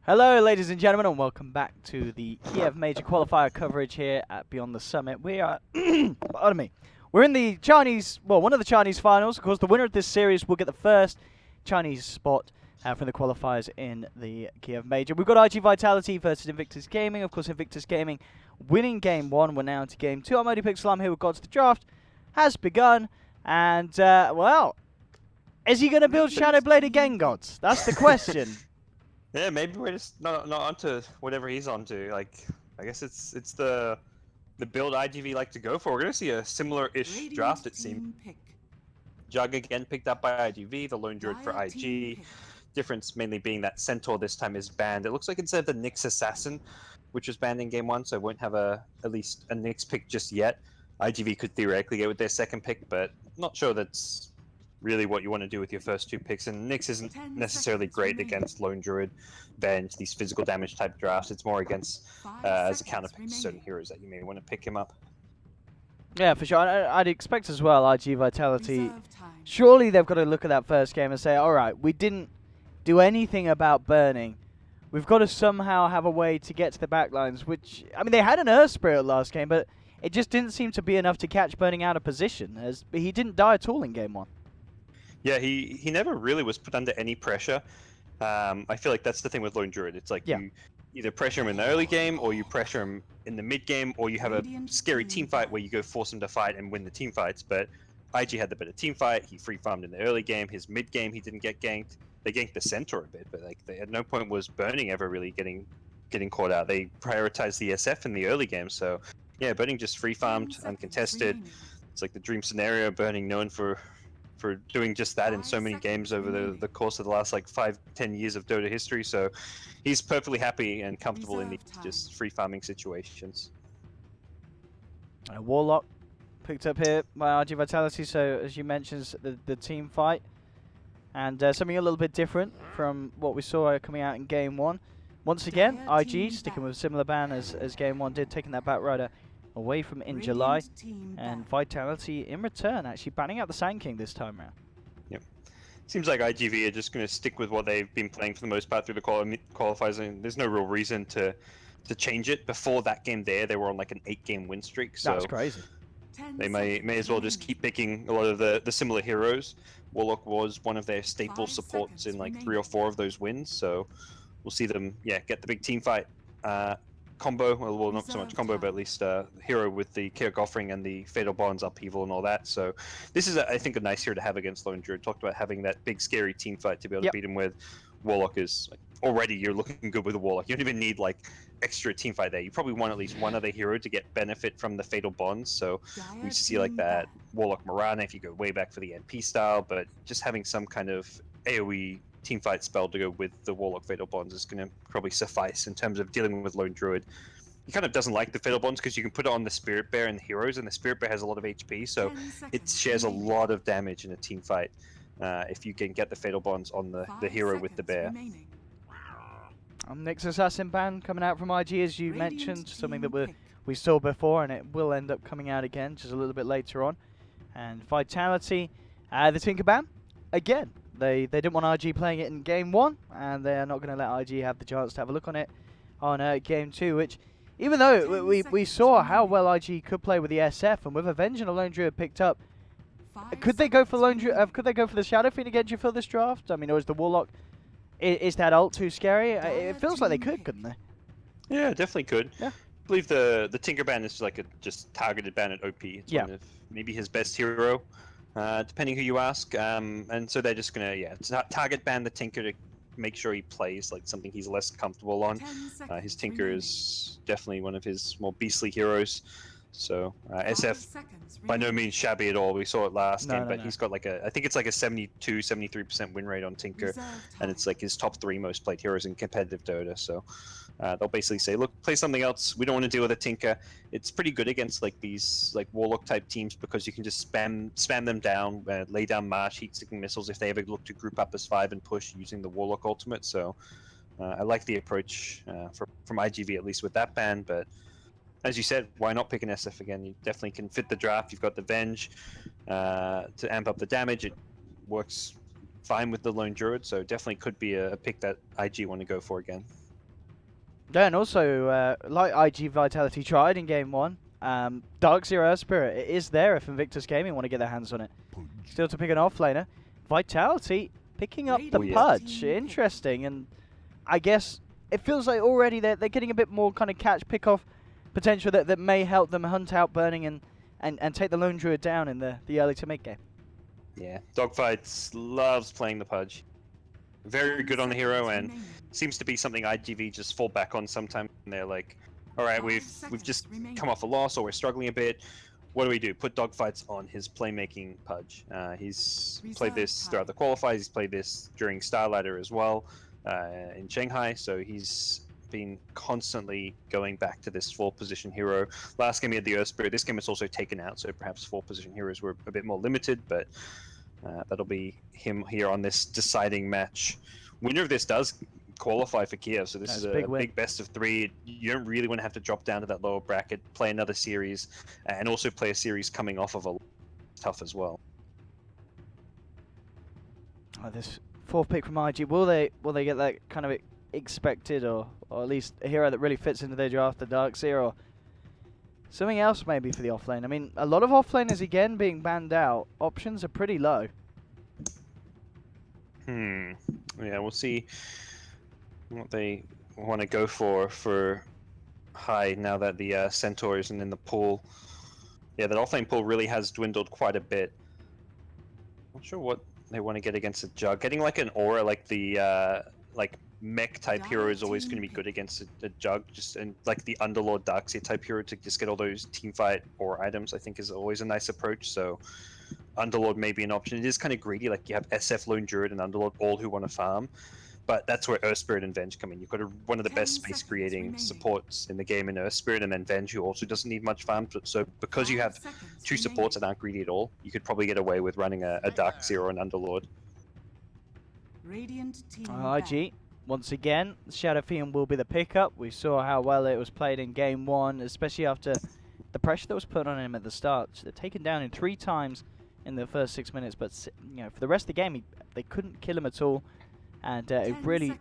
Hello, ladies and gentlemen, and welcome back to the Kiev Major Qualifier coverage here at Beyond the Summit. We are, pardon me, we're in the Chinese, well, one of the Chinese finals. Of course, the winner of this series will get the first Chinese spot from the qualifiers in the Kiev Major. We've got IG.Vitality versus Invictus Gaming. Of course, Invictus Gaming winning Game 1. We're now into Game 2. I'm ODPixel. I'm here with Gods. The draft has begun, and, well, is he going to build Shadowblade again, Gods? That's the question. Yeah, maybe we're just not onto whatever he's onto. Like, I guess it's the build IGV like to go for. We're gonna see a similar-ish draft, it seems. Jug again picked up by IGV, the Lone Druid for IG. Difference mainly being that Centaur this time is banned. It looks like instead of the Nyx Assassin, which was banned in Game 1, so it won't have at least a Nyx pick just yet. IGV could theoretically get with their second pick, but not sure that's really what you want to do with your first two picks. And Nyx isn't necessarily great against Lone Druid, Venge, these physical damage type drafts. It's more against as a counter pick to certain heroes that you may want to pick him up. Yeah, for sure. I'd expect as well, IG.Vitality, surely they've got to look at that first game and say, alright, we didn't do anything about burning. We've got to somehow have a way to get to the backlines, which, I mean, they had an Earth Spirit last game, but it just didn't seem to be enough to catch burning out of position, as he didn't die at all in Game 1. Yeah, he never really was put under any pressure. I feel like that's the thing with Lone Druid. It's like you either pressure him in the early game, or you pressure him in the mid game, or you have a scary team fight where you go force him to fight and win the team fights. But IG had the better team fight. He free farmed in the early game. His mid game, he didn't get ganked. They ganked the Centaur a bit, but like at no point was Burning ever really getting caught out. They prioritized the SF in the early game. So yeah, Burning just free farmed, uncontested. It's like the dream scenario. Burning known for doing just that in so many games over the course of the last like 5-10 years of Dota history. So he's perfectly happy and comfortable in these just free farming situations. Warlock picked up here by IG.Vitality, so as you mentioned, the team fight. And something a little bit different from what we saw coming out in Game 1. Once again, IG sticking with a similar ban as Game 1 did, taking that back rider away from in July, and Vitality in return actually banning out the Sand King this time around. Yep. Seems like IGV are just going to stick with what they've been playing for the most part through the qualifiers, and there's no real reason to change it. Before that game they were on like an 8-game win streak, so that's crazy. They may as well just keep picking a lot of the similar heroes. Warlock was one of their staple supports in like 3 or 4 of those wins, so we'll see them get the big team fight combo, well not so much combo, but at least hero with the Chaos Offering and the Fatal Bonds upheaval and all that. So this is, I think, a nice hero to have against Lone Druid. Talked about having that big scary team fight to be able to beat him with. Warlock is like, already you're looking good with a Warlock. You don't even need like extra team fight there. You probably want at least one other hero to get benefit from the Fatal Bonds. So we see like that Warlock Mirana if you go way back for the NP style, but just having some kind of AoE teamfight spell to go with the Warlock Fatal Bonds is going to probably suffice in terms of dealing with Lone Druid. He kind of doesn't like the Fatal Bonds because you can put it on the Spirit Bear and the heroes, and the Spirit Bear has a lot of HP, so it shares a lot of damage in a team fight if you can get the Fatal Bonds on the hero with the bear. Nyx Assassin ban coming out from IG, as you mentioned, something that we saw before, and it will end up coming out again just a little bit later on. And Vitality, the Tinker ban, again. They didn't want IG playing it in Game 1, and they're not going to let IG have the chance to have a look on it on Game 2, which, even though we saw how well IG could play with the SF, and with Avenge and a Lone Druid picked up, could they go for Lone Druid? Could they go for the Shadow Fiend again, do you feel, this draft? I mean, or is the Warlock, is that ult too scary? It feels like they could, couldn't they? Yeah, definitely could. Yeah. I believe the Tinker ban is like a just targeted ban at OP. It's one of maybe his best hero. Depending who you ask, and so they're just gonna target ban the Tinker to make sure he plays like something he's less comfortable on. His Tinker is definitely one of his more beastly heroes, so SF by no means shabby at all. We saw it last game, but he's got like I think it's like a 72-73% win rate on Tinker, and it's like his top 3 most played heroes in competitive Dota. So they'll basically say, look, play something else. We don't want to deal with a Tinker. It's pretty good against like these like Warlock type teams because you can just spam them down, lay down Marsh, heat-seeking missiles if they ever look to group up as 5 and push using the Warlock ultimate. So I like the approach from IGV, at least with that ban. But as you said, why not pick an SF again? You definitely can fit the draft. You've got the Venge to amp up the damage. It works fine with the Lone Druid, so definitely could be a pick that IG want to go for again. Yeah, and also, like IG.Vitality tried in game 1, Dark Zero Spirit, it is there if Invictus Gaming want to get their hands on it. Still to pick an offlaner. Vitality picking up the Pudge. Interesting, and I guess it feels like already they're getting a bit more kind of pick off potential that may help them hunt out Burning and take the Lone Druid down in the early to mid game. Yeah, Dogfights loves playing the Pudge. Very good on the hero, and seems to be something IGV just fall back on sometimes. And they're like, all right, we've just come off a loss, or we're struggling a bit. What do? Put Dogfights on his playmaking Pudge. He's played this throughout the qualifiers. He's played this during Starlighter as well in Shanghai. So he's been constantly going back to this 4-position hero. Last game he had the Earth Spirit. This game it's also taken out, so perhaps 4-position heroes were a bit more limited, but that'll be him here on this deciding match. Winner of this does qualify for Kiev, so this is a big best of 3. You don't really want to have to drop down to that lower bracket, play another series, and also play a series coming off of a tough as well. This 4th pick from IG, will they get that kind of expected, or at least a hero that really fits into their draft, the Darkseer, or something else maybe for the offlane? I mean, a lot of offlaners again being banned out. Options are pretty low. Yeah, we'll see what they want to go for high now that the Centaur isn't in the pool. Yeah, that offlane pool really has dwindled quite a bit. Not sure what they want to get against a Jug. Getting like an aura like the like mech type hero is always going to be good against a Jug, and like the Underlord Darkseer type hero to just get all those teamfight or items I think is always a nice approach. So Underlord may be an option. It is kind of greedy, like you have SF, Lone Druid, and Underlord all who want to farm, but that's where Earth Spirit and Venge come in. You've got one of the best space creating supports in the game in Earth Spirit, and then Venge, who also doesn't need much farm. So because you have 2 supports that aren't greedy at all, you could probably get away with running a Darkseer or an Underlord. IG, once again, Shadow Fiend will be the pickup. We saw how well it was played in game 1, especially after the pressure that was put on him at the start. So they're taken down in 3 times in the first 6 minutes, but you know, for the rest of the game, they couldn't kill him at all, and it really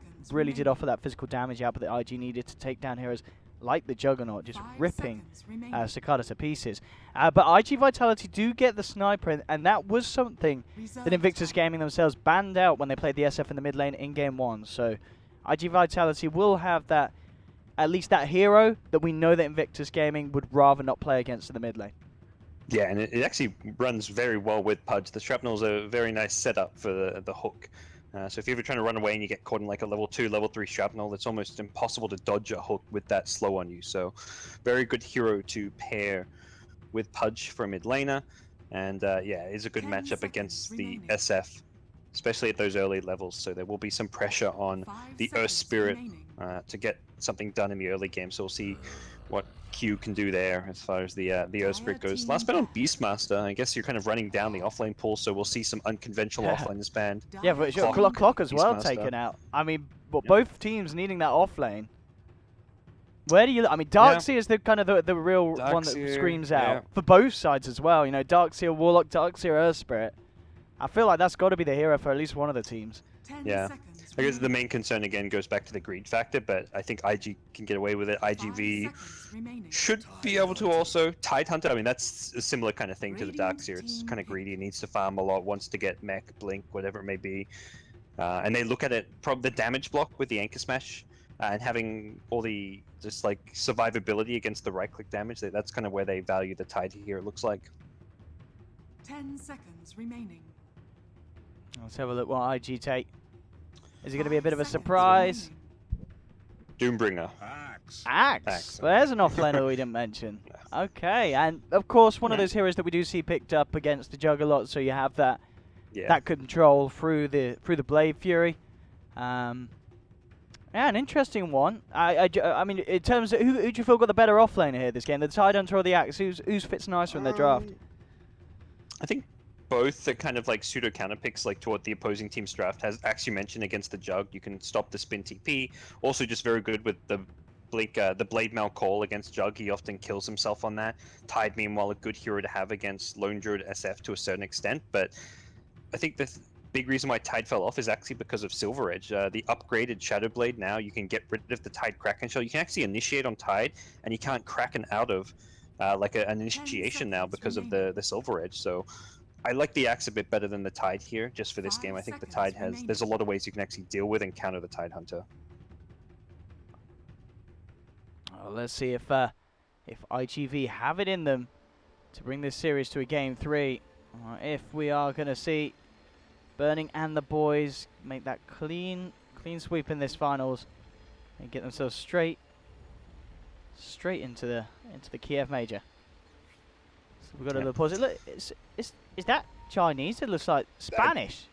did offer that physical damage output that IG needed to take down heroes like the Juggernaut, just ripping Cicada to pieces. But IG.Vitality do get the sniper, and that was something that Invictus Gaming themselves banned out when they played the SF in the mid lane in game 1. So IG.Vitality will have that, at least that hero that we know that Invictus Gaming would rather not play against in the mid lane. Yeah, and it actually runs very well with Pudge. The Shrapnel's a very nice setup for the hook. So if you're ever trying to run away and you get caught in like a level 2, level 3 Shrapnel, it's almost impossible to dodge a hook with that slow on you. So very good hero to pair with Pudge for a mid laner. And yeah, it's a good matchup against the SF, especially at those early levels. So there will be some pressure on the Earth Spirit to get something done in the early game. So we'll see what Q can do there as far as the Earth Spirit goes. Last bet on Beastmaster. I guess you're kind of running down the offlane pool, so we'll see some unconventional offlaners banned. Yeah, but Clock as well taken out. I mean, but both teams needing that offlane. Where do you? I mean, Darkseer is the kind of the real one that screams out for both sides as well. You know, Darkseer, Warlock, Darkseer, Earth Spirit. I feel like that's got to be the hero for at least one of the teams. Yeah. I guess the main concern again goes back to the greed factor, but I think IG can get away with it. IGV should be able to also. Tidehunter, I mean, that's a similar kind of thing to the Darkseer. It's kind of greedy, needs to farm a lot, wants to get mech, blink, whatever it may be. And they look at it, probably the damage block with the Anchor Smash, and having all the just like survivability against the right-click damage. That's kind of where they value the Tide here, it looks like. 10 seconds remaining. Let's have a look what IG take. Is it going to be a bit of a surprise? Doombringer. Axe. Well, there's an offlaner that we didn't mention. Okay, and of course one of those heroes that we do see picked up against the Juggernaut, so you have that that control through the Blade Fury. Yeah, an interesting one. I mean, in terms of who do you feel got the better offlaner here this game? The Tidehunter or the Axe? Who's fits nicer in their draft? I think both are kind of like pseudo counter picks, like to what the opposing team's draft has. Actually mentioned against the Jug, you can stop the spin TP. Also, just very good with the Blade Mail call against Jug. He often kills himself on that. Tide, meanwhile, a good hero to have against Lone Druid SF to a certain extent. But I think big reason why Tide fell off is actually because of Silver Edge. The upgraded Shadow Blade, now you can get rid of the Tide Kraken shell. You can actually initiate on Tide, and you can't Kraken out of like an initiation now because of the Silver Edge. So I like the axe a bit better than the Tide here, just for this game. I think the Tide there's a lot of ways you can actually deal with and counter the Tide Hunter. Well, let's see if IGV have it in them to bring this series to a game 3. If we are going to see Burning and the boys make that clean sweep in this finals and get themselves straight into the Kiev major. So we've got a little pause. Look, is that Chinese? It looks like Spanish.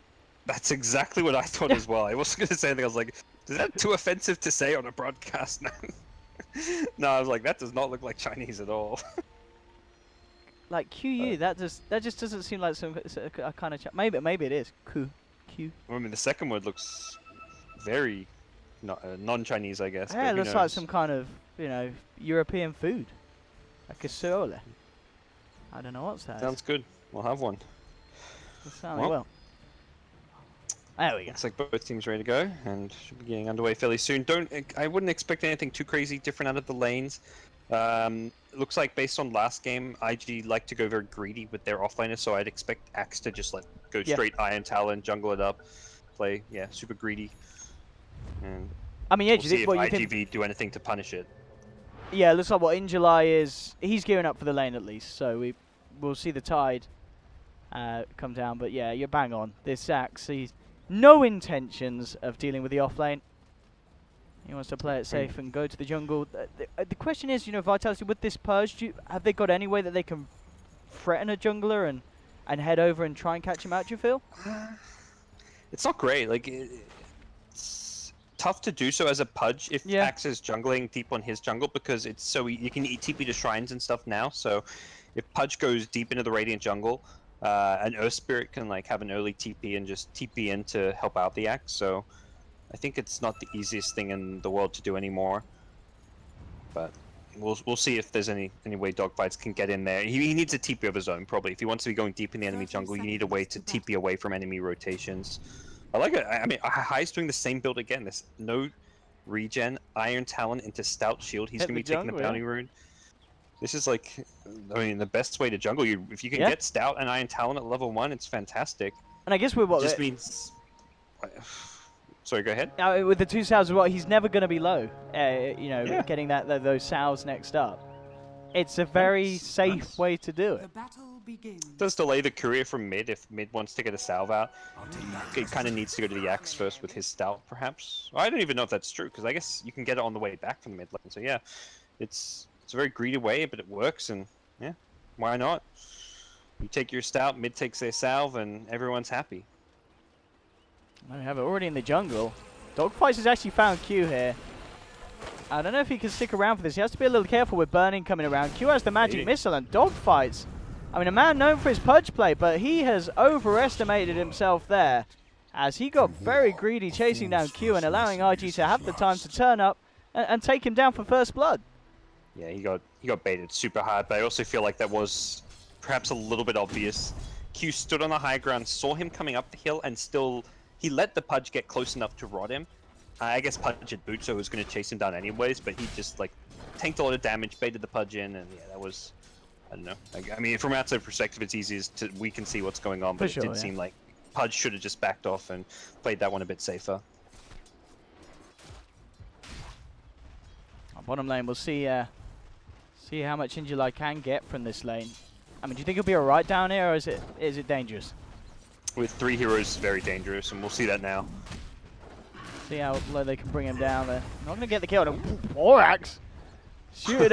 That's exactly what I thought as well. I wasn't going to say anything. I was like, is that too offensive to say on a broadcast now? No, I was like, that does not look like Chinese at all. Like QU, that just doesn't seem like a kind of maybe it is Q. I mean, the second word looks very non-Chinese, I guess. Yeah, it looks like some kind of European food, like a sole. I don't know what's that. Sounds good. We'll have one. Certainly will. There we go. Looks like both teams ready to go, and should be getting underway fairly soon. I wouldn't expect anything too crazy different out of the lanes. Looks like based on last game, IG like to go very greedy with their offlaners, so I'd expect Axe to just go straight Iron Talon, jungle it up, play super greedy. And I mean, yeah, we'll see if IGV do anything to punish it. Yeah, it looks like what In July is. He's gearing up for the lane at least, so we'll see the Tide come down. But yeah, you're bang on. This Axe, he's no intentions of dealing with the offlane. He wants to play it safe and go to the jungle. The question is, Vitality, with this purge, have they got any way that they can threaten a jungler and head over and try and catch him out, do you feel? It's not great. Like, it's tough to do so as a pudge if Axe is jungling deep on his jungle, because it's so you can eat TP to shrines and stuff now. So if pudge goes deep into the Radiant jungle, an Earth Spirit can have an early TP and just TP in to help out the Axe. So I think it's not the easiest thing in the world to do anymore, but we'll see if there's any way Dogfights can get in there. He needs a TP of his own, probably. If he wants to be going deep in the enemy jungle, you need a way to TP away from enemy rotations. I like it. I mean, Hai's doing the same build again. This no regen, Iron Talon into Stout Shield. He's going to be taking the Bounty Rune. This is the best way to jungle. If you can get Stout and Iron Talon at level 1, it's fantastic. And I guess we're what? It just means... Sorry, go ahead. With the 2 sows as well, he's never going to be low. Getting those sows next up. It's a very safe way to do it. The battle begins. Does delay the courier from mid if mid wants to get a salve out. It kind of needs to go to the Axe first with his Stout, perhaps. I don't even know if that's true, because I guess you can get it on the way back from the mid lane. So yeah, it's a very greedy way, but it works, and yeah, why not? You take your Stout, mid takes their salve, and everyone's happy. We have it already in the jungle. Dogfights has actually found Q here. I don't know if he can stick around for this. He has to be a little careful with Burning coming around. Q has the magic missile, and Dogfights, I mean, a man known for his pudge play, but he has overestimated himself there, as he got very greedy chasing down Q and allowing IG to have the time to turn up and take him down for first blood. Yeah, he got baited super hard, but I also feel like that was perhaps a little bit obvious. Q stood on the high ground, saw him coming up the hill, and still... He let the pudge get close enough to rod him. I guess pudge had boot, so he was going to chase him down anyways, but he just tanked a lot of damage, baited the pudge in, and yeah, that was, I don't know. I mean, from outside perspective, it's easy we can see what's going on, but it did seem like pudge should have just backed off and played that one a bit safer. Bottom lane, we'll see how much injury I can get from this lane. I mean, do you think he'll be alright down here, or is it dangerous? With 3 heroes, very dangerous, and we'll see that now. See how low they can bring him down there. Not going to get the kill. Borax! Shoot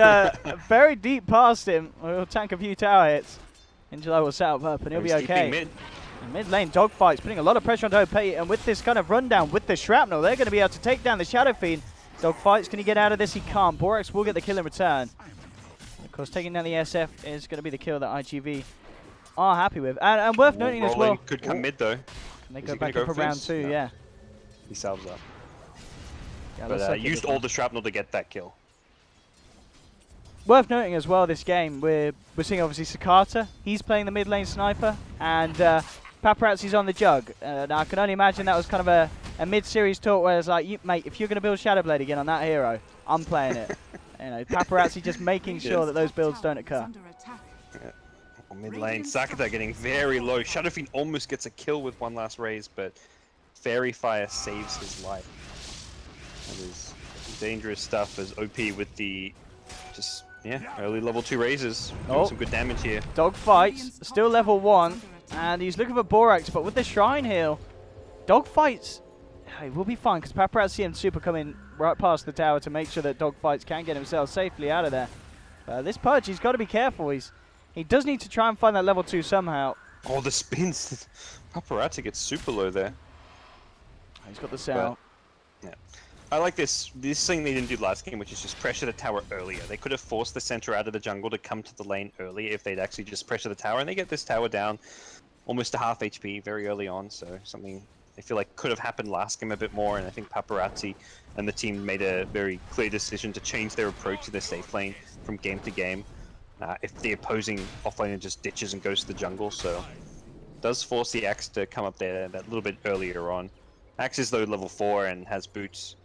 very deep past him. We'll tank a few tower hits. Injulo will set up and he'll be okay. Mid lane, Dogfights putting a lot of pressure on OP, and with this kind of rundown, with the Shrapnel, they're going to be able to take down the Shadow Fiend. Dogfights, can he get out of this? He can't. Borax will get the kill in return. Of course, taking down the SF is going to be the kill that IGV are happy with. And worth noting as well... Could come mid though. Can they go back up for round 2? No. Yeah. He salves up. Yeah, but used all the shrapnel to get that kill. Worth noting as well, this game, we're seeing obviously Sakata. He's playing the mid lane sniper. And Paparazzi's on the jug. Now I can only imagine that was kind of a mid-series talk where it's like, mate, if you're going to build Shadowblade again on that hero, I'm playing it. You know, Paparazzi just making sure that those builds don't occur. Mid lane, Sakata getting very low. Shadow Fiend almost gets a kill with one last raise, but Fairy Fire saves his life. That is dangerous stuff as OP with the early level 2 raises. Doing some good damage here. Dogfights, still level 1, and he's looking for Borax, but with the Shrine Heal, Dogfights, hey, we'll be fine because Paparazzi and Super come in right past the tower to make sure that Dogfights can get himself safely out of there. This Pudge, he's got to be careful. He does need to try and find that level 2 somehow. Oh, the spins. Paparazzi gets super low there. He's got the cell. Yeah. I like this thing they didn't do last game, which is just pressure the tower earlier. They could have forced the center out of the jungle to come to the lane early if they'd actually just pressure the tower, and they get this tower down almost to half HP very early on, so something I feel like could have happened last game a bit more, and I think Paparazzi and the team made a very clear decision to change their approach to the safe lane from game to game. If the opposing offlaner just ditches and goes to the jungle, so it does force the Axe to come up there that little bit earlier on. Axe is though level 4 and has boots,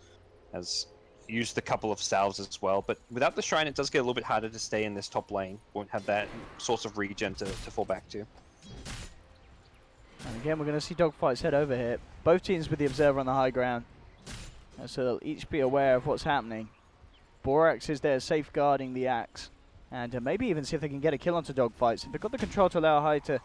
has used a couple of salves as well, but without the shrine it does get a little bit harder to stay in this top lane. Won't have that source of regen to fall back to. And again, we're going to see Dogfights head over here. Both teams with the Observer on the high ground, so they'll each be aware of what's happening. Borax is there safeguarding the Axe, and maybe even see if they can get a kill onto Dogfights. If they've got the control to allow High to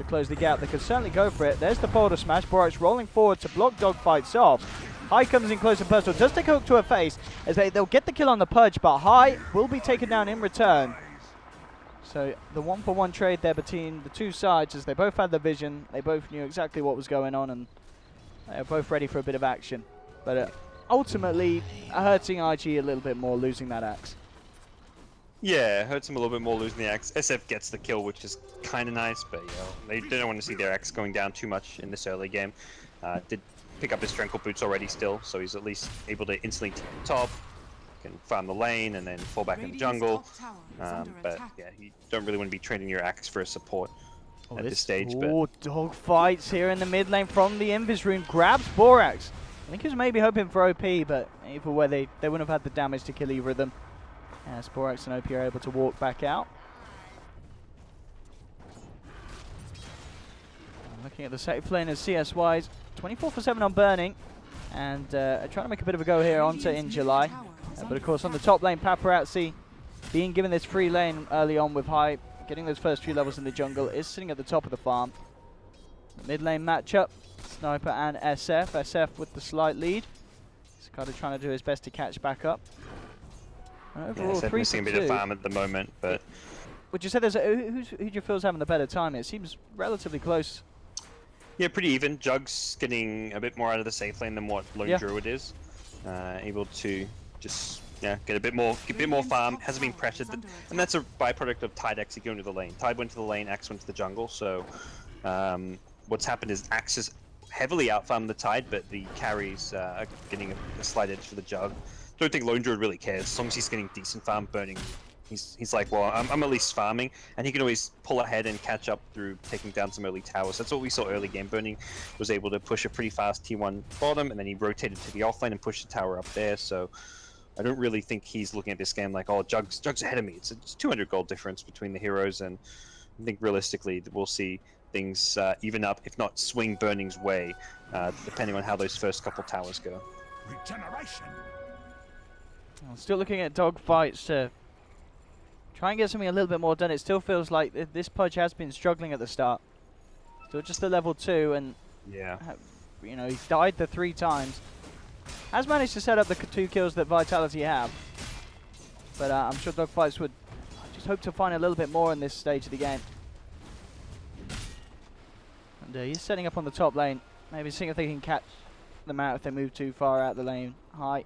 close the gap, they could certainly go for it. There's the boulder smash. Borax rolling forward to block Dogfights off. High comes in close and personal, does take a hook to her face, as they'll get the kill on the Pudge, but High will be taken down in return. So the 1-for-1 trade there between the two sides, as they both had the vision, they both knew exactly what was going on, and they were both ready for a bit of action. But ultimately, hurting IG a little bit more, losing that Axe. Yeah, hurts him a little bit more losing the Axe. SF gets the kill, which is kind of nice, but they don't want to see their Axe going down too much in this early game. Did pick up his Tranquil Boots already still, so he's at least able to instantly take the top, can farm the lane, and then fall back in the jungle. But yeah, you don't really want to be trading your Axe for a support at this stage. Dog fights here in the mid lane from the Invis rune, grabs Borax. I think he was maybe hoping for OP, but either way they wouldn't have had the damage to kill either of them. As Borax and OP are able to walk back out. Looking at the safe lane as CS-wise, 24/7 on Burning, and trying to make a bit of a go here onto In July. But of course on the top lane, Paparazzi being given this free lane early on with High, getting those first few levels in the jungle, is sitting at the top of the farm. The mid lane matchup, Sniper and SF. SF with the slight lead. He's kind of trying to do his best to catch back up. Overall, yeah, missing a bit of farm at the moment, but would you say there's who do you feel is having the better time? It seems relatively close. Yeah, pretty even. Jug's getting a bit more out of the safe lane than what Lone Druid is. Able to just get a bit more farm. Hasn't been pressured, and that's a byproduct of Tide actually going to the lane. Tide went to the lane, Axe went to the jungle. So what's happened is Axe has heavily outfarmed the Tide, but the carries are getting a slight edge for the Jug. Don't think Lone Druid really cares. As long as he's getting decent farm burning, he's like, well, I'm at least farming, and he can always pull ahead and catch up through taking down some early towers. That's what we saw early game. Burning was able to push a pretty fast T1 bottom, and then he rotated to the offlane and pushed the tower up there. So I don't really think he's looking at this game like, oh, Jug's ahead of me. It's 200 gold difference between the heroes, and I think realistically we'll see things even up, if not swing Burning's way, depending on how those first couple towers go. Regeneration. Still looking at dog fights to try and get something a little bit more done. It still feels like this Pudge has been struggling at the start. Still just a level 2, and he's died the 3 times. Has managed to set up the 2 kills that Vitality have, but I'm sure Dogfights would just hope to find a little bit more in this stage of the game. And he's setting up on the top lane, maybe seeing if they can catch them out if they move too far out the lane. High.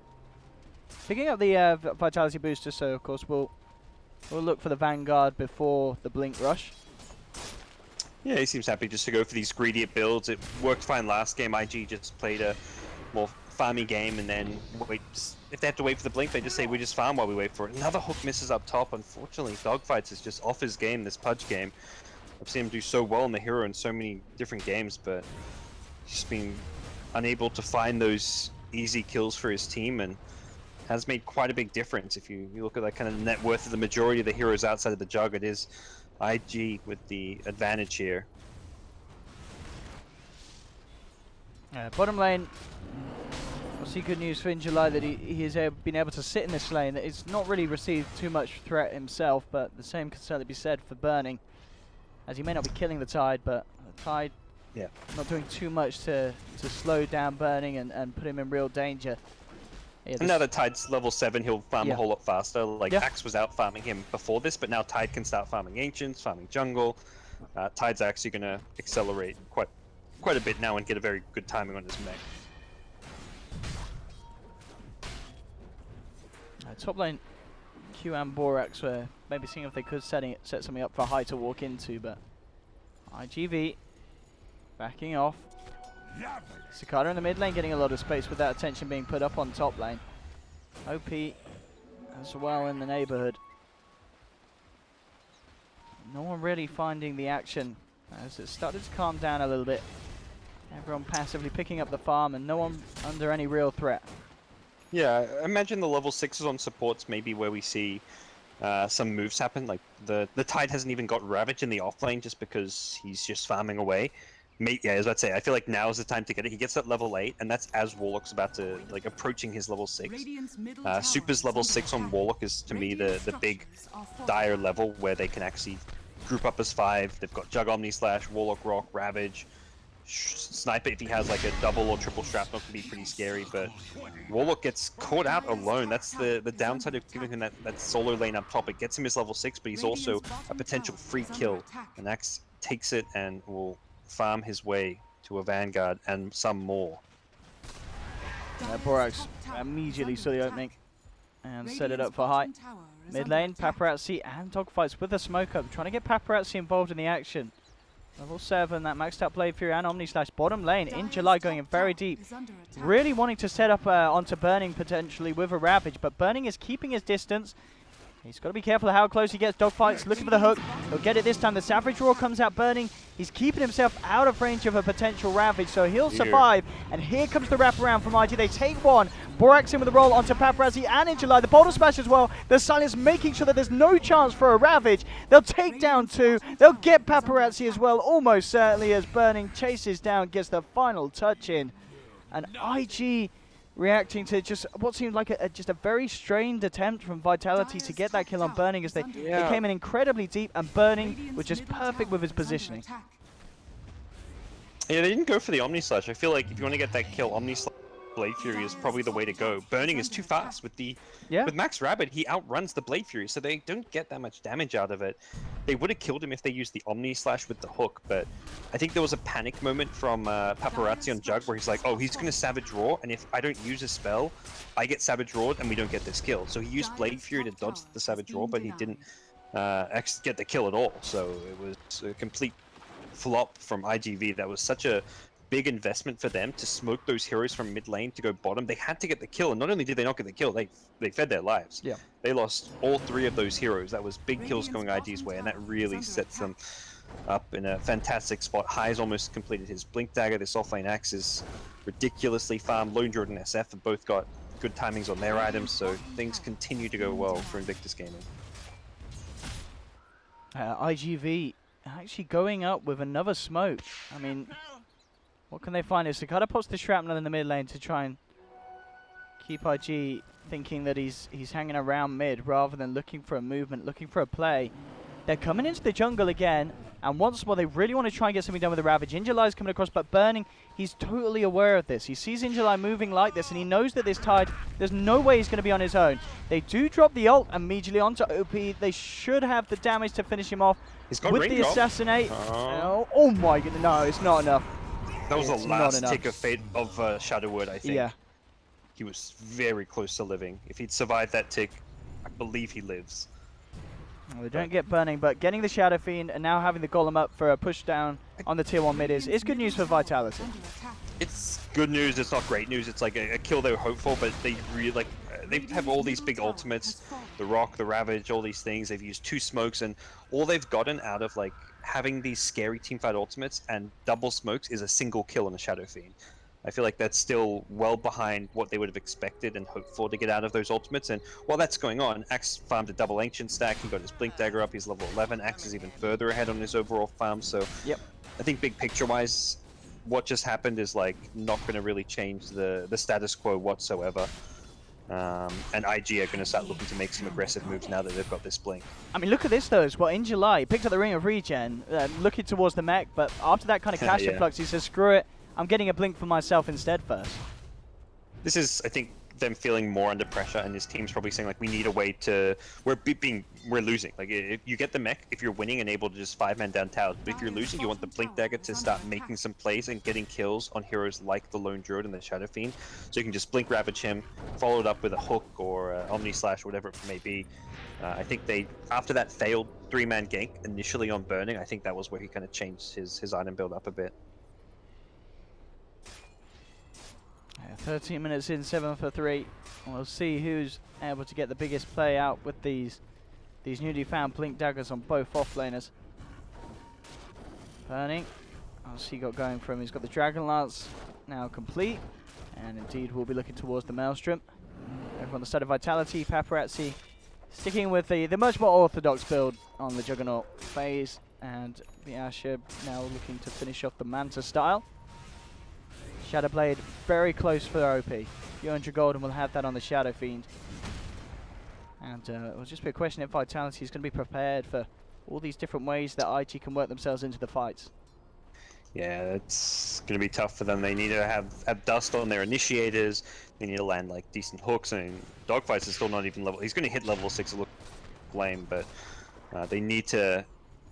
Picking up the Vitality booster, so of course we'll look for the Vanguard before the Blink Rush. Yeah, he seems happy just to go for these greedier builds. It worked fine last game. IG just played a more farmy game, and then if they have to wait for the Blink, they just say we just farm while we wait for it. Another hook misses up top. Unfortunately, Dogfights is just off his game, this Pudge game. I've seen him do so well in the hero in so many different games, but he's been unable to find those easy kills for his team, and has made quite a big difference. If you look at that kind of net worth of the majority of the heroes outside of the jug, it is IG with the advantage here. Bottom lane, obviously good news for Injuly that he has been able to sit in this lane. It's not really received too much threat himself, but the same can certainly be said for Burning, as he may not be killing the Tide, but the Tide not doing too much to slow down Burning and put him in real danger. Yeah, and now that Tide's level 7, he'll farm a whole lot faster. Like, Axe was out farming him before this, but now Tide can start farming Ancients, farming jungle. Tide's actually going to accelerate quite a bit now and get a very good timing on his mech. Top lane, Q and Borax were maybe seeing if they could set something up for High to walk into, but IG.V backing off. Cicada in the mid lane getting a lot of space with that attention being put up on top lane. OP as well in the neighborhood. No one really finding the action as it started to calm down a little bit. Everyone passively picking up the farm and no one under any real threat. Yeah, I imagine the level 6s on supports maybe where we see some moves happen. Like the Tide hasn't even got Ravage in the offlane just because he's just farming away. Yeah, as I'd say, I feel like now is the time to get it. He gets that level 8, and that's as Warlock's about to, like, approaching his level 6. Super's level 6 on Warlock is, to me, the big dire level where they can actually group up as 5. They've got Jug Omni Slash, Warlock Rock, Ravage. Sniper, if he has like a double or triple shrapnel, can be pretty scary, but Warlock gets caught out alone. That's the downside of giving him that solo lane up top. It gets him his level 6, but he's also a potential free kill. And Axe takes it and will farm his way to a Vanguard and some more. Borax immediately saw the opening and set it up for High. Mid lane, Paparazzi and Dogfights with the smoke up, trying to get Paparazzi involved in the action. Level 7, that maxed out Blade Fury and Omni Slash. Bottom lane, in July going in very deep. Really wanting to set up onto Burning potentially with a Ravage, but Burning is keeping his distance. He's got to be careful how close he gets. Dogfights looking for the hook. He'll get it this time. The Savage Roar comes out Burning. He's keeping himself out of range of a potential Ravage, so he'll survive. And here comes the wraparound from IG. They take one. Borax in with the roll onto Paparazzi and in July. The Boulder Smash as well. The Silence making sure that there's no chance for a Ravage. They'll take down 2. They'll get Paparazzi as well, almost certainly, as Burning chases down, gets the final touch in. And IG reacting to just what seemed like just a very strained attempt from Vitality to get that kill on Burning, as they came in incredibly deep, and Burning was just perfect with his positioning. Yeah, they didn't go for the Omni Slash. I feel like if you want to get that kill, Omni Slash Blade Fury is probably the way to go. Burning is too fast with with Max Rabbit. He outruns the Blade Fury, so they don't get that much damage out of it. They would have killed him if they used the Omni Slash with the hook, but I think there was a panic moment from Paparazzi on Jug where he's like, oh, he's going to Savage Roar, and if I don't use a spell, I get Savage Roared and we don't get this kill. So he used Blade Fury to dodge the Savage Roar, but he didn't get the kill at all. So it was a complete flop from IG.V. That was such a big investment for them to smoke those heroes from mid lane to go bottom. They had to get the kill, and not only did they not get the kill, they fed their lives. Yeah, they lost all 3 of those heroes. That was big kills going IG's way, and that really sets them up in a fantastic spot. High's almost completed his Blink Dagger. This offlane Axe is ridiculously farmed. Lone Jordan and SF have both got good timings on their items, so things continue to go well for Invictus Gaming. IG.V actually going up with another smoke. I mean, what can they find? Is Cicada pops the shrapnel in the mid lane to try and keep IG thinking that he's hanging around mid rather than looking for a movement, looking for a play. They're coming into the jungle again, and once more they really want to try and get something done with the Ravage. Injuly's coming across, but Burning, he's totally aware of this. He sees Injuly moving like this, and he knows that this Tide, there's no way he's going to be on his own. They do drop the ult immediately onto OP. They should have the damage to finish him off with the assassinate. Oh my goodness, no, it's not enough. That was the last tick of fate of Shadowwood, I think. Yeah. He was very close to living. If he'd survived that tick, I believe he lives. Well, they don't get Burning, but getting the Shadow Fiend and now having the Golem up for a push down on the tier 1 mid is good news for Vitality. It's good news, it's not great news. It's like a kill they were hoped for, but they really, like, they have all these big ultimates, the Rock, the Ravage, all these things. They've used 2 smokes, and all they've gotten out of like having these scary teamfight ultimates and double smokes is a single kill on a Shadow Fiend. I feel like that's still well behind what they would have expected and hoped for to get out of those ultimates. And while that's going on, Axe farmed a double Ancient stack. He got his Blink Dagger up. He's level 11. Axe is even further ahead on his overall farm. So Yep. I think big picture-wise, what just happened is like not going to really change the status quo whatsoever. And IG are going to start looking to make some aggressive moves now that they've got this Blink. I mean, look at this though as well. In July, he picked up the Ring of Regen, looking towards the mech, but after that kind of cash Yeah. influx, he says, screw it, I'm getting a Blink for myself instead first. This is, I think, them feeling more under pressure, and his team's probably saying like, we need a way to. We're losing. Like, if you get the mech, if you're winning and able to just 5-man down towers, but if you're losing, you want the Blink Dagger to start making some plays and getting kills on heroes like the Lone Druid and the Shadow Fiend, so you can just Blink Ravage him, follow it up with a hook or Omni Slash, whatever it may be. I think they, after that failed 3-man gank initially on Burning, I think that was where he kind of changed his item build up a bit. Yeah, 13 minutes in, 7 for 3. We'll see who's able to get the biggest play out with these newly found Blink Daggers on both offlaners. Burning. What's he got going for him? He's got the Dragon Lance now complete. And indeed we'll be looking towards the Maelstrom. Over on the side of Vitality, Paparazzi sticking with the much more orthodox build on the Juggernaut phase. And the Asher now looking to finish off the Manta style. Shadowblade very close for OP. 200 gold and we'll have that on the Shadow Fiend. And it will just be a question if Vitality is going to be prepared for all these different ways that IG can work themselves into the fights. Yeah, it's going to be tough for them. They need to have dust on their initiators. They need to land like decent hooks. I mean, Dogfights is still not even level. He's going to hit level 6. It looks lame, but they need to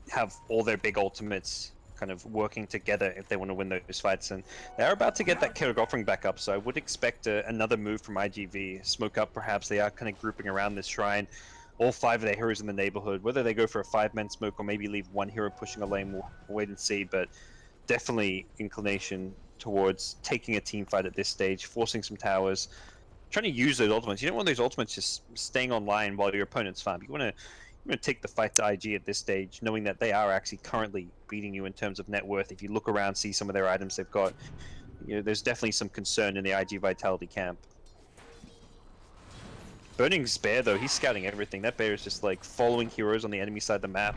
have all their big ultimates kind of working together if they want to win those fights, and they're about to get that Chaotic Offering back up, so I would expect another move from IGV. Smoke up perhaps. They are kind of grouping around this shrine, all 5 of their heroes in the neighborhood. Whether they go for a 5-man smoke or maybe leave one hero pushing a lane, we'll wait and see, but definitely inclination towards taking a team fight at this stage, forcing some towers, trying to use those ultimates. You don't want those ultimates just staying online while your opponent's farm. You want to take the fight to IG at this stage, knowing that they are actually currently beating you in terms of net worth. If you look around, see some of their items they've got, you know, there's definitely some concern in the IG.Vitality camp. Burning's bear, though, he's scouting everything. That bear is just like following heroes on the enemy side of the map,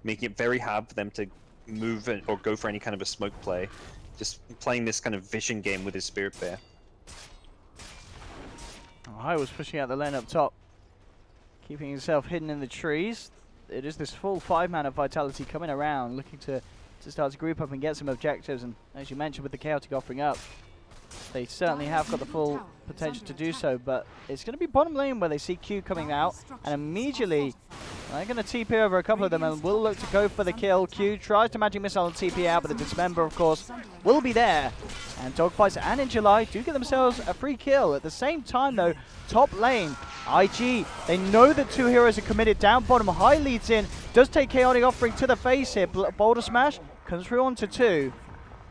making it very hard for them to move or go for any kind of a smoke play. Just playing this kind of vision game with his spirit bear. I was pushing out the lane up top, keeping himself hidden in the trees. It is this full 5-man of Vitality coming around, looking to start to group up and get some objectives. And as you mentioned, with the Chaotic Offering up, they certainly have got the full potential to do so. But it's going to be bottom lane where they see Q coming out, and immediately they're going to TP over a couple of them and will look to go for the kill. Q tries to Magic Missile and TP out, but the Dismember, of course, will be there. And Dogfights and In July do get themselves a free kill. At the same time, though, top lane, IG, they know that 2 heroes are committed. Down bottom, High leads in, does take Chaotic Offering to the face here. Boulder Smash comes through onto 2.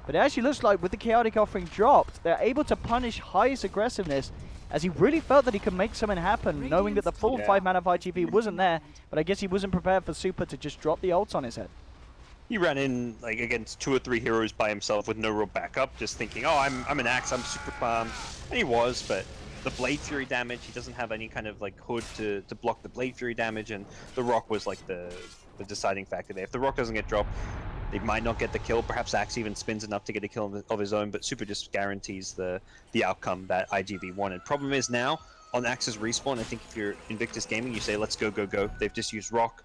But it actually looks like with the Chaotic Offering dropped, they're able to punish High's aggressiveness, as he really felt that he could make something happen, knowing that the full 5-man of IGV wasn't there. But I guess he wasn't prepared for Super to just drop the ult on his head. He ran in like against 2 or 3 heroes by himself with no real backup, just thinking, oh, I'm an Axe, I'm super calm. And he was, but the Blade Fury damage, he doesn't have any kind of like hood to block the Blade Fury damage, and the Rock was like the deciding factor there. If the Rock doesn't get dropped, they might not get the kill. Perhaps Axe even spins enough to get a kill of his own, but Super just guarantees the outcome that IGV wanted. Problem is now, on Axe's respawn, I think if you're Invictus Gaming, you say, let's go, go, go. They've just used Rock.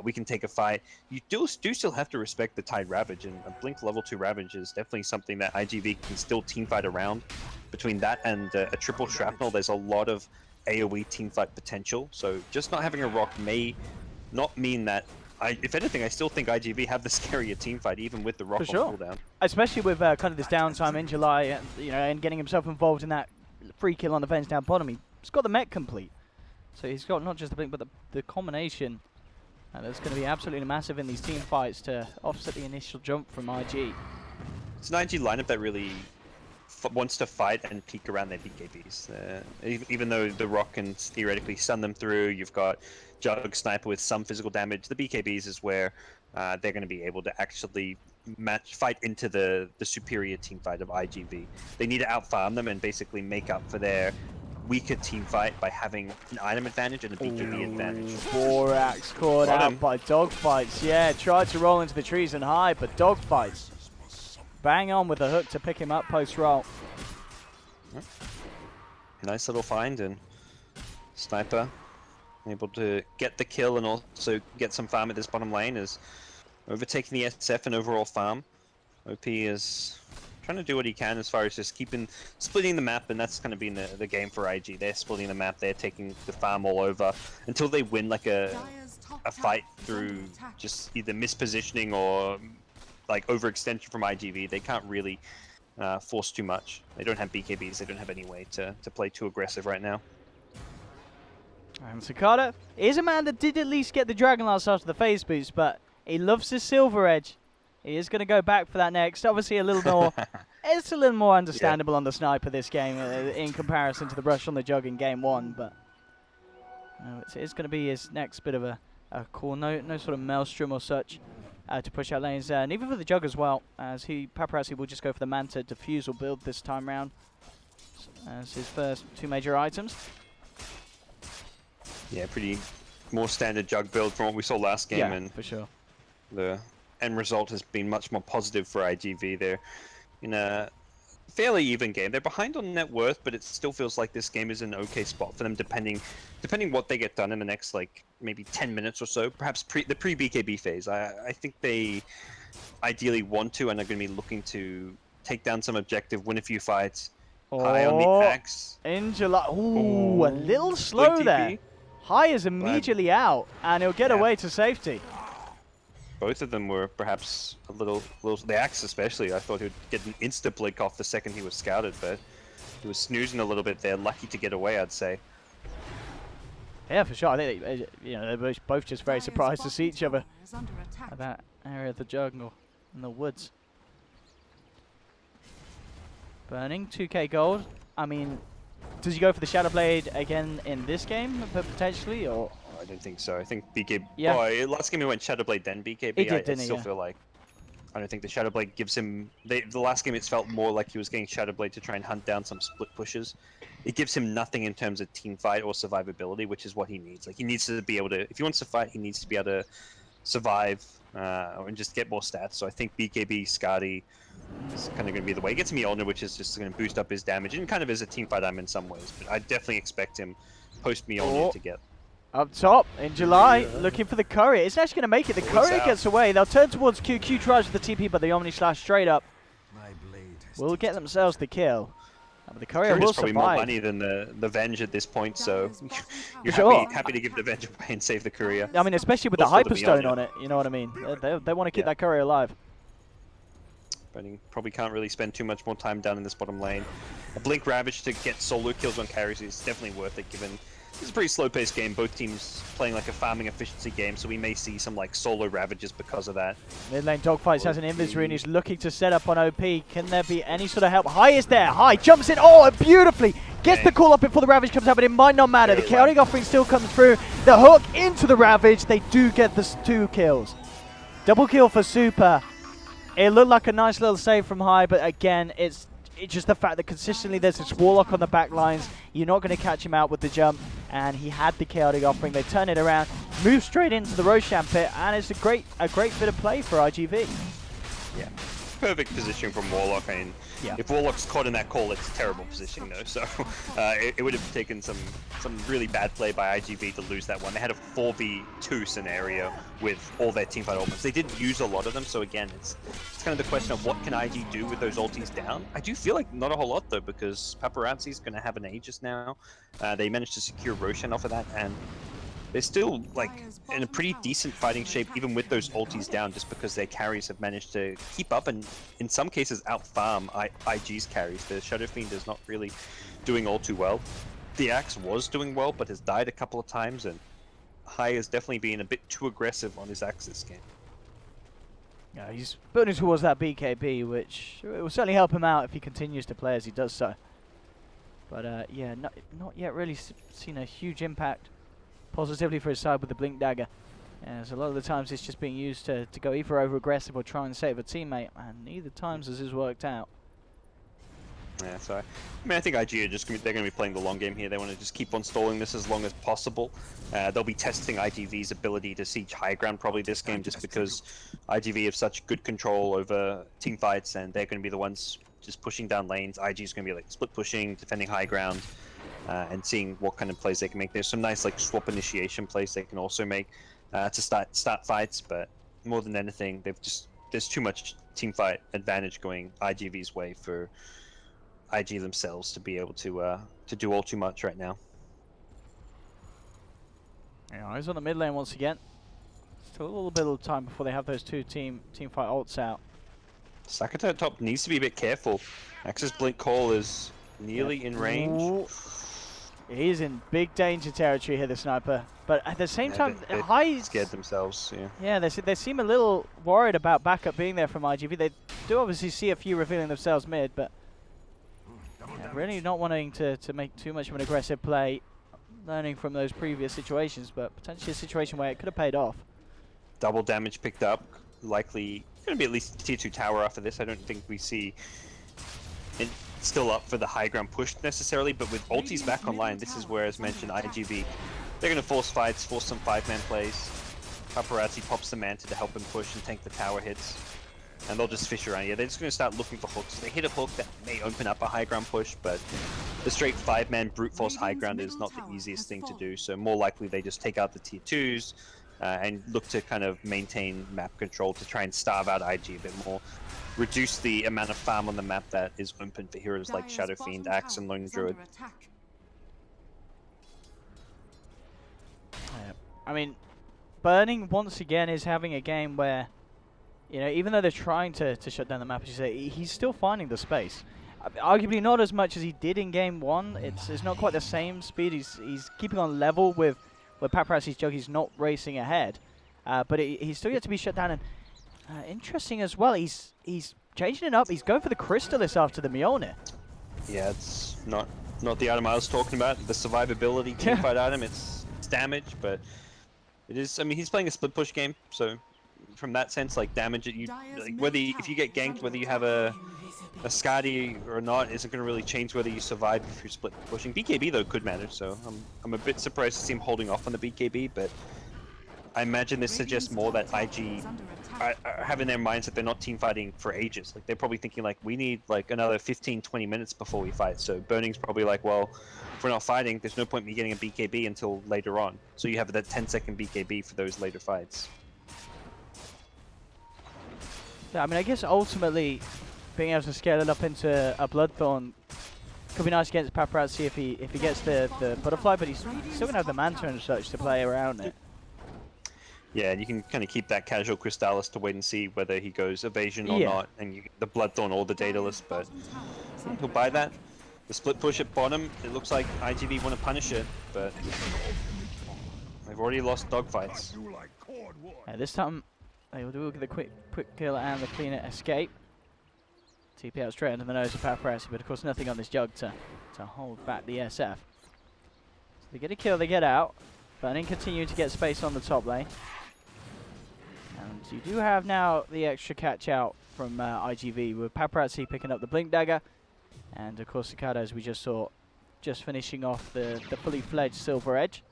We can take a fight. You do still have to respect the Tide Ravage, and a Blink level 2 Ravage is definitely something that IGV can still teamfight around. Between that and a triple Shrapnel, there's a lot of AoE teamfight potential, so just not having a Rock may not mean that. If anything, I still think IGV have the scarier teamfight, even with the Rock on cooldown. Especially with kind of this downtime in July, and, you know, and getting himself involved in that free kill on the fence down bottom. He's got the mech complete, so he's got not just the Blink, but the combination. And that's going to be absolutely massive in these team fights to offset the initial jump from IG. It's an IG lineup that really wants to fight and peek around their BKBs. Even though the Rock can theoretically stun them through, you've got Jug Sniper with some physical damage. The BKBs is where they're going to be able to actually fight into the superior team fight of IGV. They need to outfarm them and basically make up for their weaker team fight by having an item advantage and a BKB advantage. Borax caught out by dogfights. Yeah, tried to roll into the trees and hide, but dogfights. Bang on with a hook to pick him up post-roll. Nice little find, and Sniper able to get the kill and also get some farm at this bottom lane, is overtaking the SF and overall farm. OP is trying to do what he can as far as just splitting the map, and that's kind of been the game for IG. They're splitting the map, they're taking the farm all over until they win like a fight through just either mispositioning or like overextension from IGV. They can't really force too much. They don't have BKBs, they don't have any way to play too aggressive right now. And Sakata is a man that did at least get the Dragon Lance after the phase boost, but he loves his Silver Edge. He is going to go back for that next. Obviously a little more, it's a little more understandable on the Sniper this game in comparison to the rush on the Jug in game 1, but it's going to be his next bit of a call. No sort of Maelstrom or such to push out lanes. Neither for the Jug as well, as Paparazzi will just go for the Manta Diffusal build this time round as his first 2 major items. Yeah, pretty more standard Jug build from what we saw last game, yeah, and for sure. The end result has been much more positive for IGV. They're in a fairly even game. They're behind on net worth, but it still feels like this game is an okay spot for them, depending what they get done in the next like maybe 10 minutes or so. Perhaps the pre-BKB phase. I think they ideally want to and are going to be looking to take down some objective, win a few fights. High on the axe. In July. Ooh, a little slow there. High is immediately out, and he'll get away to safety. Both of them were perhaps a little. The axe especially, I thought he would get an insta-blink off the second he was scouted, but he was snoozing a little bit there. Lucky to get away, I'd say. Yeah, for sure. I think they're both just very surprised to see each other at that area of the jungle in the woods. Burning 2k gold. I mean, does he go for the Shadow Blade again in this game potentially, or? I don't think so. I think BKB. Yeah. Oh, last game he went Shadow Blade then BKB. He did, I still feel like I don't think the Shadow Blade gives him. The last game it's felt more like he was getting Shadow Blade to try and hunt down some split pushes. It gives him nothing in terms of team fight or survivability, which is what he needs. Like he needs to be able to. If he wants to fight, he needs to be able to survive and just get more stats. So I think BKB Skadi is kind of going to be the way. He gets Mjolnir, which is just going to boost up his damage and kind of is a team fight item in some ways. But I definitely expect him post Mjolnir to get. Up top in July, looking for the courier. It's actually going to make it. The courier gets away. They'll turn towards QQ, tries with the TP, but the Omni Slash straight up will get themselves the kill. But the courier will probably survive. More money than the Venge at this point, so you're happy to give the Venge away and save the courier. I mean, especially with the Hyperstone on it, you know what I mean? They want to keep that courier alive. But he probably can't really spend too much more time down in this bottom lane. A Blink Ravage to get solo kills on carries is definitely worth it, given it's a pretty slow-paced game. Both teams playing like a farming efficiency game, so we may see some like solo Ravages because of that. Mid lane Dogfights has an inventory and he's looking to set up on OP. Can there be any sort of help? High is there. High jumps in. Oh, beautifully. Gets the call up before the Ravage comes out, but it might not matter. The chaotic offering still comes through. The hook into the Ravage. They do get the 2 kills. Double kill for Super. It looked like a nice little save from High, but again, it's just the fact that consistently there's this Warlock on the back lines. You're not going to catch him out with the jump, and he had the chaotic offering. They turn it around, move straight into the Roshan pit, and it's a great bit of play for IGV. Yeah, perfect positioning from Warlock. I mean, if Warlock's caught in that call, it's terrible positioning though. So it would have taken some really bad play by IGV to lose that one. They had a 4v2 scenario with all their teamfight elements. They didn't use a lot of them, so again, it's kind of the question of what can IG do with those ultis down. I do feel like not a whole lot though, because Paparazzi's going to have an Aegis now. They managed to secure Roshan off of that, and they're still like in a pretty decent fighting shape even with those ultis down, just because their carries have managed to keep up and in some cases out-farm IG's carries. The Shadow Fiend is not really doing all too well. The Axe was doing well, but has died a couple of times, and High has definitely been a bit too aggressive on his Axe this game. Yeah, he's building towards that BKB, which it will certainly help him out if he continues to play as he does so. But yeah, not yet really seen a huge impact positively for his side with the Blink Dagger. As a lot of the times it's just being used to go either over aggressive or try and save a teammate, and neither times has this worked out. Yeah, so I mean, I think IG are just they're going to be playing the long game here. They want to just keep on stalling this as long as possible. They'll be testing IGV's ability to siege high ground probably this game, just because IGV have such good control over team fights, and they're going to be the ones just pushing down lanes. IG is going to be like split pushing, defending high ground, and seeing what kind of plays they can make. There's some nice like swap initiation plays they can also make to start fights, but more than anything, there's too much team fight advantage going IGV's way for IG themselves to be able to do all too much right now. Yeah, he's on the mid lane once again. Still a little bit of time before they have those two team fight ults out. Sakata at top needs to be a bit careful. Axis Blink Call is nearly in range. Ooh. He's in big danger territory here, the sniper. But at the same time, They High scared themselves. Yeah. Yeah, they seem a little worried about backup being there from IGV. They do obviously see a few revealing themselves mid, but yeah, really not wanting to make too much of an aggressive play, learning from those previous situations, but potentially a situation where it could have paid off. Double damage picked up. Likely going to be at least tier 2 tower after this. I don't think we see it still up for the high ground push necessarily, but with ultis back online, this is where, as mentioned, IGV, they're going to force fights, force some 5-man plays. Paparazzi pops the Manta to help him push and tank the tower hits. And they'll just fish around. Yeah, they're just going to start looking for hooks. They hit a hook that may open up a high ground push, but the straight 5-man brute force high ground is not the easiest thing to do. So more likely they just take out the tier 2s and look to kind of maintain map control to try and starve out IG a bit more. Reduce the amount of farm on the map that is open for heroes like Shadow Fiend, Axe, and Lone Druid. I mean, Burning once again is having a game where, you know, even though they're trying to shut down the map, as you say, he's still finding the space. Arguably not as much as he did in game one. It's not quite the same speed. He's keeping on level with Paparazzi's jug. He's not racing ahead, but he's still yet to be shut down. And interesting as well, he's changing it up. He's going for the Crystallis after the Mjolnir. Yeah, it's not the item I was talking about. The survivability teamfight item. It's damage, but it is. I mean, he's playing a split push game, so from that sense, like damage, if you get ganked, whether you have a Skadi or not, isn't going to really change whether you survive if you're split pushing. BKB though could matter, so I'm a bit surprised to see him holding off on the BKB, but I imagine this suggests more that IG have in their minds that they're not team fighting for ages. Like they're probably thinking like we need like another 15-20 minutes before we fight. So Burning's probably like, well, if we're not fighting, there's no point in me getting a BKB until later on. So you have that 10-second BKB for those later fights. Yeah, I mean, I guess ultimately being able to scale it up into a Bloodthorn could be nice against Paparazzi if he gets the butterfly, but he's still gonna have the Manta and such to play around it. Yeah, and you can kind of keep that casual Crystallis to wait and see whether he goes evasion or not, and you the Bloodthorn or the Daedalus, but he'll buy that. The split push at bottom, it looks like IGV want to punish it, but they've already lost dogfights. This time they will do the quick kill and the clean escape. TP out straight under the nose of Paparazzi, but of course nothing on this jug to hold back the SF. So they get a kill, they get out. Burning continuing to get space on the top lane. And you do have now the extra catch out from IGV with Paparazzi picking up the Blink Dagger. And of course Sakata, as we just saw, just finishing off the fully fledged Silver Edge.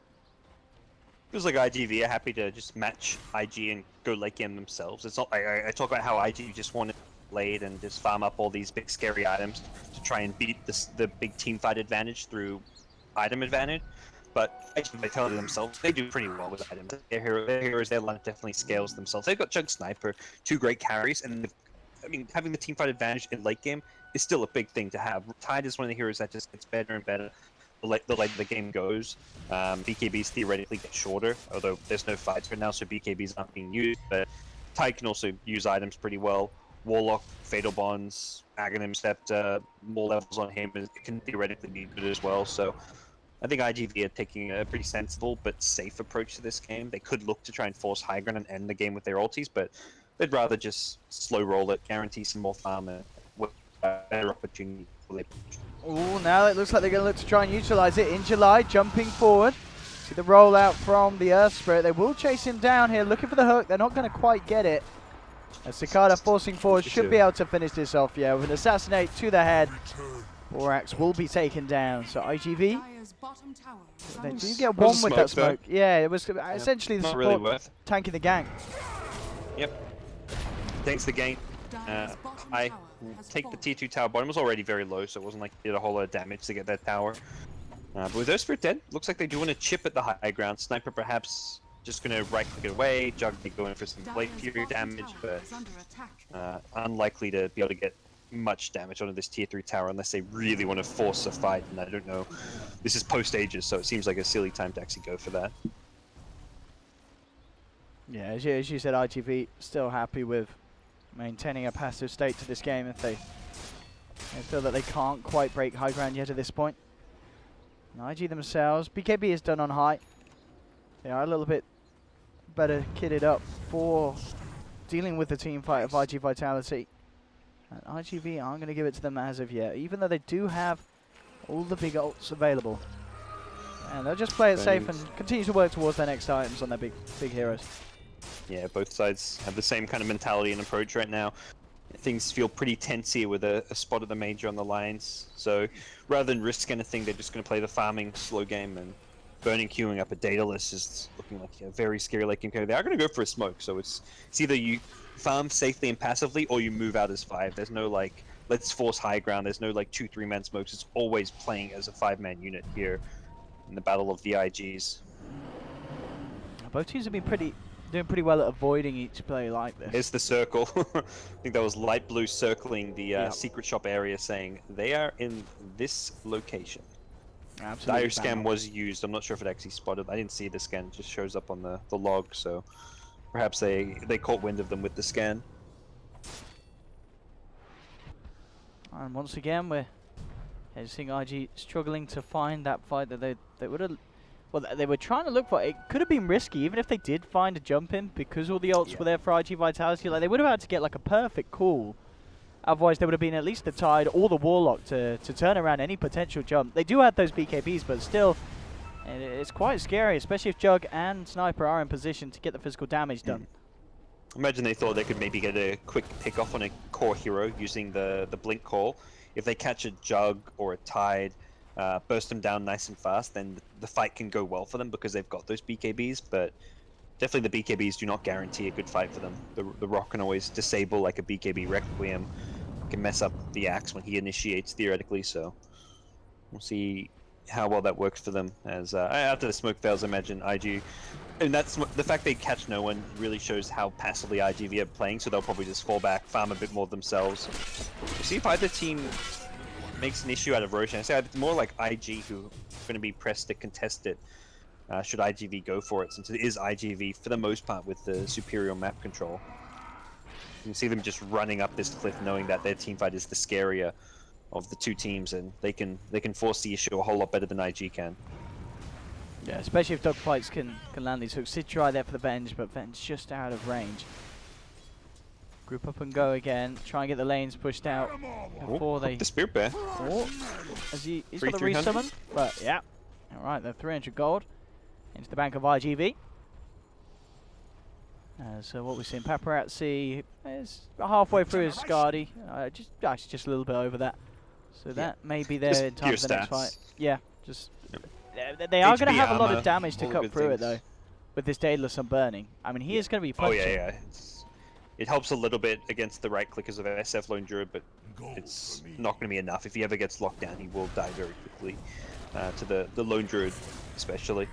Feels like IGV are happy to just match IG and go late game themselves. It's not like I talk about how IG just wanted late and just farm up all these big scary items to try and beat the big team fight advantage through item advantage. But IG.Vitality themselves, they do pretty well with items. Their heroes, their line definitely scales themselves. They've got Chug Sniper, 2 great carries, and I mean, having the team fight advantage in late game is still a big thing to have. Tide is one of the heroes that just gets better and better the later the game goes. BKBs theoretically get shorter, although there's no fights right now, so BKBs aren't being used. But Tide can also use items pretty well. Warlock, Fatal Bonds, Aghanim Scepter, more levels on him, it can theoretically be good as well. So I think IGV are taking a pretty sensible but safe approach to this game. They could look to try and force high ground and end the game with their ultis, but they'd rather just slow roll it, guarantee some more farm, and better opportunity for their push. Oh, now it looks like they're going to look to try and utilize it in July, jumping forward. See the rollout from the Earth Spirit. They will chase him down here, looking for the hook. They're not going to quite get it. As Cicada forcing forward, should be able to finish this off, yeah, with an assassinate to the head. Borax will be taken down. So IGV, they do get one with that smoke. Yeah, it was essentially the support really worth tanking the gank. Yep. Thanks the gank. I take the tier 2 tower. Bottom was already very low, so it wasn't like it did a whole lot of damage to get that tower. But with Earth Spirit dead, looks like they do want to chip at the high ground. Sniper perhaps just going to right-click it away. Jug may go in for some Blade Fury damage, but unlikely to be able to get much damage onto this tier 3 tower unless they really want to force a fight, and I don't know. This is post-Aegis, so it seems like a silly time to actually go for that. Yeah, as you said, IGV still happy with maintaining a passive state to this game if they feel that they can't quite break high ground yet at this point. And IG themselves, BKB is done on high. They are a little bit better kitted up for dealing with the team fight of IG.Vitality. And IGV aren't going to give it to them as of yet, even though they do have all the big ults available. And they'll just play it safe and continue to work towards their next items on their big heroes. Yeah, both sides have the same kind of mentality and approach right now. Things feel pretty tense here with a spot at the major on the lines. So rather than risk anything, they're just going to play the farming slow game, and burning queuing up a Daedalus is looking like a very scary late game. They are going to go for a smoke, so it's either you farm safely and passively or you move out as 5. There's no like, let's force high ground. There's no like 2-3 man smokes. It's always playing as a 5-man unit here in the battle of the IGs. Both teams have been doing pretty well at avoiding each play like this. Here's the circle. I think that was light blue circling the secret shop area, saying they are in this location. Absolutely. Dire scan was used. I'm not sure if it actually spotted. I didn't see the scan. It just shows up on the log, so perhaps they caught wind of them with the scan. And once again, we're seeing IG struggling to find that fight that they would have. Well, they were trying to look for. It could have been risky, even if they did find a jump in, because all the ults were there for IG.Vitality. Like, they would have had to get like a perfect call. Otherwise, there would have been at least the Tide or the Warlock to turn around any potential jump. They do have those BKBs, but still, it's quite scary, especially if Jug and Sniper are in position to get the physical damage done. Imagine they thought they could maybe get a quick pick off on a core hero using the blink call. If they catch a Jug or a Tide, burst them down nice and fast, then the fight can go well for them because they've got those BKBs, but definitely the BKBs do not guarantee a good fight for them. The Rock can always disable like a BKB Requiem, can mess up the Axe when he initiates theoretically, so we'll see how well that works for them. As after the smoke fails, I imagine IG, and that's the fact they catch no one really shows how passively IGV are playing, so they'll probably just fall back, farm a bit more themselves. We'll see if either team makes an issue out of Roshan. I say it's more like IG who are going to be pressed to contest it. Should IGV go for it, since it is IGV for the most part with the superior map control. You can see them just running up this cliff, knowing that their team fight is the scarier of the two teams, and they can force the issue a whole lot better than IG can. Yeah, especially if dogfights can land these hooks. Did try there for the Venge, but Venge just out of range. Group up and go again. Try and get the lanes pushed out before they. The Spirit Bear. Oh, he's got the resummon, but yeah. All right, they're 300 gold into the bank of IGV. So what we're seeing, Paparazzi is halfway through his Skadi, just a little bit over that. So that may be there in time for the next fight. Yeah, just they are going to have a lot of damage to cut through it though, with this Daedalus Unburning. I mean, he is going to be punching. Oh yeah. It helps a little bit against the right clickers of SF Lone Druid, but it's not going to be enough. If he ever gets locked down, he will die very quickly. To the Lone Druid, especially.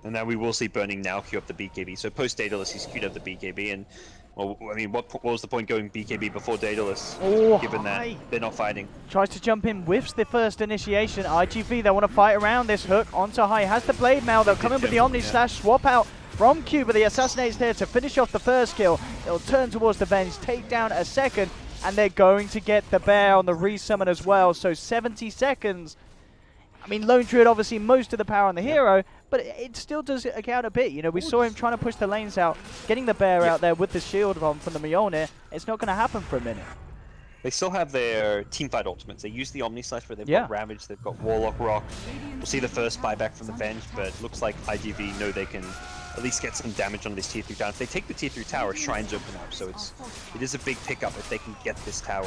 And now we will see Burning now queue up the BKB. So post Daedalus, he's queued up the BKB, and well, I mean, what was the point going BKB before Daedalus? Given that they're not fighting. Tries to jump in, whiffs the first initiation. IGV, they want to fight around this hook onto high. Has the blade mail. They'll come in with the Omni Slash, swap out from Q, but the Assassinate's there to finish off the first kill. They'll turn towards the Venge, take down a second, and they're going to get the bear on the resummon as well. So 70 seconds. I mean, Lone Druid obviously most of the power on the hero, but it still does account a bit. You know, we saw him trying to push the lanes out, getting the bear out there with the shield bomb from the Mjolnir. It's not going to happen for a minute. They still have their teamfight ultimates. They use the Omni Slash where they've Yeah. got Ravage, they've got Warlock Rock. We'll see the first buyback from the Venge, but it looks like IGV know they can at least get some damage on this tier 3 tower. If they take the tier 3 tower, Shrines open up, so it is a big pickup if they can get this tower.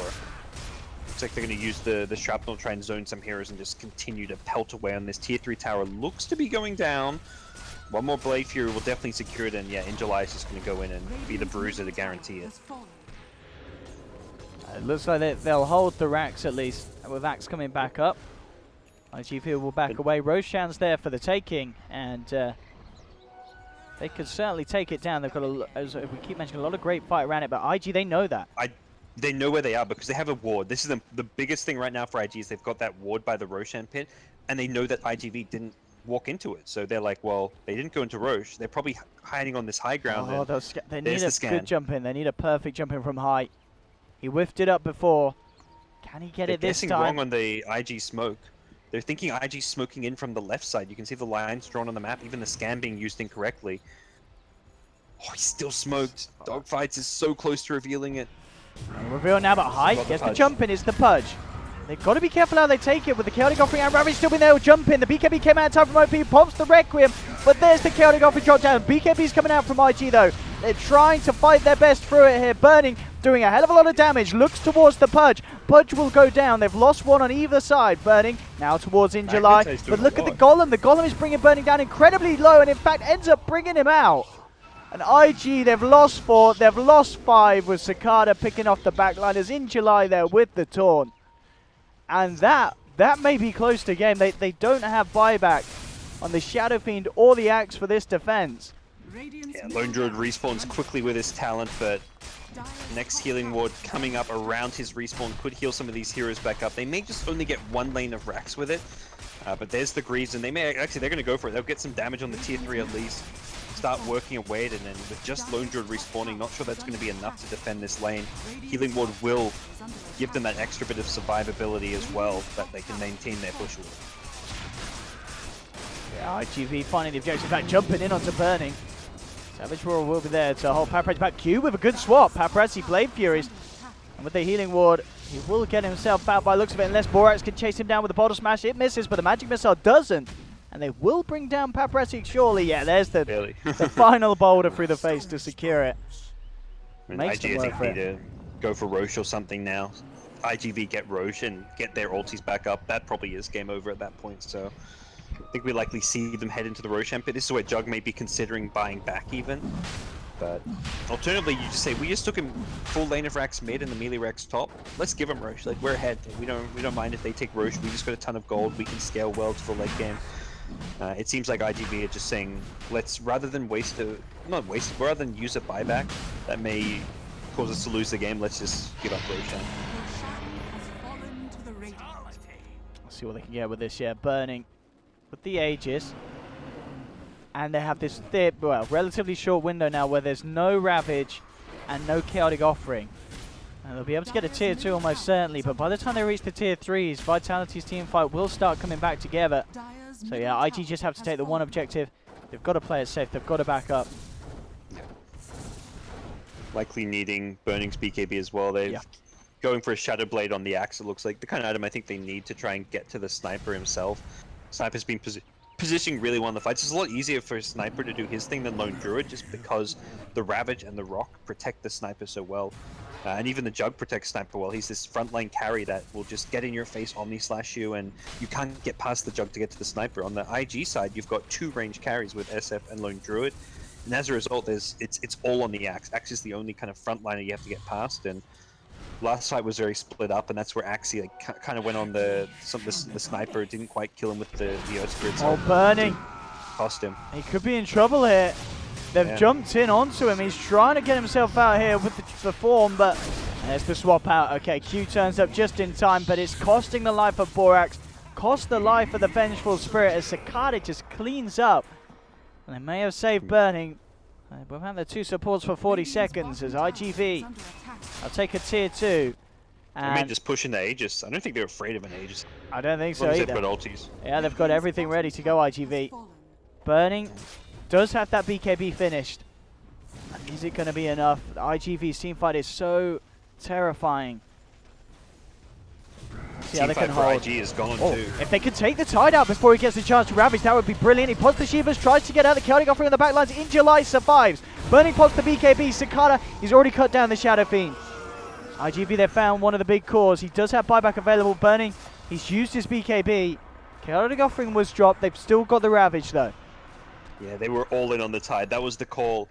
Looks like they're going to use the Shrapnel, try and zone some heroes and just continue to pelt away on this tier 3 tower. Looks to be going down. One more Blade Fury will definitely secure it, and yeah, In July is just going to go in and be the bruiser to guarantee it. It looks like they'll hold the racks at least, with Axe coming back up. IGV will back away. Roshan's there for the taking, and they could certainly take it down. They've got, as we keep mentioning, a lot of great fight around it, but IG, they know that. They know where they are because they have a ward. This is the biggest thing right now for IG is they've got that ward by the Roshan pit, and they know that IGV didn't walk into it. So they're like, well, they didn't go into Roche. They're probably hiding on this high ground. Oh, they need the a good jump in. They need a perfect jump in from height. He whiffed it up before. Can he get it this time? They're guessing wrong on the IG smoke. They're thinking IG smoking in from the left side. You can see the lines drawn on the map, even the scan being used incorrectly. Oh, he's still smoked. Dogfights is so close to revealing it. Reveal now, but height gets the jump in. It's the Pudge. They've got to be careful how they take it with the Chaotic Offering and Ravage still being there. Jump in. The BKB came out in time from OP, pops the Requiem, but there's the Chaotic Offering drop down. BKB's coming out from IG though. They're trying to fight their best through it here. Burning, doing a hell of a lot of damage. Looks towards the Pudge. Pudge will go down. They've lost one on either side. Burning now towards In July. But look at the Golem. The Golem is bringing Burning down incredibly low and in fact ends up bringing him out. And IG, they've lost 4. They've lost 5 with Cicada picking off the backliners. In July there with the Taunt. And that may be close to game. They don't have buyback on the Shadow Fiend or the Axe for this defense. Yeah, Lone Druid respawns quickly with his talent, but next healing ward coming up around his respawn could heal some of these heroes back up. They may just only get one lane of racks with it, but there's the Greaves, and they may actually they're going to go for it. They'll get some damage on the tier 3 at least. Start working away at it, and with just Lone Druid respawning, not sure that's going to be enough to defend this lane. Healing ward will give them that extra bit of survivability as well, that they can maintain their push ward. Yeah, IGV finding the objective, in fact jumping in onto Burning. Savage Roar will be there to hold Paparazzi back. Q with a good swap. Paparazzi Blade Furies. And with the healing ward, he will get himself out by looks of it, unless Borax can chase him down with the bottle smash. It misses, but the magic missile doesn't. And they will bring down Paparazzi surely. Yeah, there's the final boulder through the face to secure it. Makes IG, I think, need to go for Roche or something now. IGV get Roche and get their ultis back up. That probably is game over at that point, so I think we likely see them head into the Roshan pit. This is where Jug may be considering buying back even. But alternatively, you just say, we just took him full lane of Rax mid and the melee Rax top. Let's give him Roche. Like, we're ahead. We don't mind if they take Roche. We just got a ton of gold. We can scale well to the late game. It seems like IGV are just saying, let's, rather than rather than use a buyback that may cause us to lose the game, let's just give up Roshan. Let's see what they can get with this. Yeah, Burning with the Aegis. And they have this relatively short window now where there's no Ravage and no Chaotic Offering. And they'll be able to get a tier 2 almost certainly, but by the time they reach the tier 3s, Vitality's team fight will start coming back together. So yeah, IG just have to take the one objective. They've got to play it safe. They've got to back up. Likely needing Burning's BKB as well. They're going for a Shadow Blade on the Axe. It looks like the kind of item I think they need to try and get to the Sniper himself. Sniper's been positioning really well in the fights. It's a lot easier for a Sniper to do his thing than Lone Druid, just because the Ravage and the Rock protect the Sniper so well. And even the Jug protects Sniper well. He's this frontline carry that will just get in your face, Omni Slash you, and you can't get past the Jug to get to the Sniper. On the IG side, you've got 2 range carries with SF and Lone Druid, and as a result, it's all on the Axe. Axe is the only kind of frontliner you have to get past, and last fight was very split up, and that's where Axie kind of went on the Sniper. Didn't quite kill him with the Earth Spirit. Oh, Burning! Cost him. He could be in trouble here. They've jumped in onto him. He's trying to get himself out here with the form, but there's the swap out. Okay, Q turns up just in time, but it's costing the life of Borax, cost the life of the Vengeful Spirit as Cicada just cleans up. And they may have saved Burning. We've had the 2 supports for 40 seconds as IGV. I'll take a tier 2. I mean, And just pushing the Aegis. I don't think they're afraid of an Aegis. I don't think As long so as they've either. got ultis. Yeah, they've got everything ready to go, IGV. Burning does have that BKB finished. Is it going to be enough? IGV's teamfight is so terrifying. See how they can Teamfight for hold. IG is gone Oh, too. if they could take the tide out before he gets the chance to ravage, that would be brilliant. He pots the Shivas, tries to get out. The chaotic offering on the backlines in July survives. Burning pots the BKB. Cicada, he's already cut down the Shadow Fiend. IGV, they found one of the big cores. He does have buyback available. Burning, he's used his BKB. Chaotic offering was dropped. They've still got the ravage though. Yeah, they were all in on the Tide. That was the call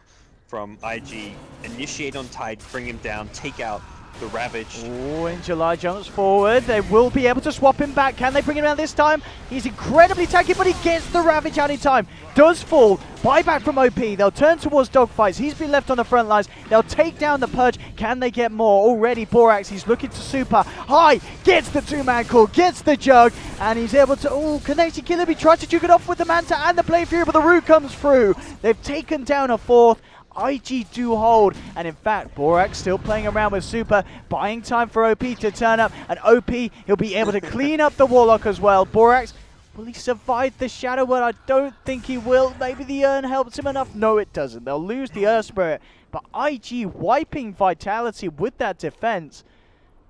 from IG. Initiate on Tide, bring him down, take out the Ravage. Oh, in July jumps forward. They will be able to swap him back. Can they bring him down this time? He's incredibly tanky, but he gets the Ravage out in time. Does fall. Buyback from OP. They'll turn towards dogfights. He's been left on the front lines. They'll take down the Purge. Can they get more? Already, Borax, he's looking to super high. Gets the two-man call. Gets the Jug. And he's able to... Oh, can they actually kill him? He tries to juke it off with the Manta and the Blade Fury, but the Root comes through. They've taken down a fourth. IG do hold, and in fact, Borax still playing around with super, buying time for OP to turn up, and OP, he'll be able to clean up the Warlock as well. Borax, will he survive the Shadow World? I don't think he will. Maybe the Urn helps him enough. No, it doesn't. They'll lose the Earth Spirit, but IG wiping Vitality with that defense,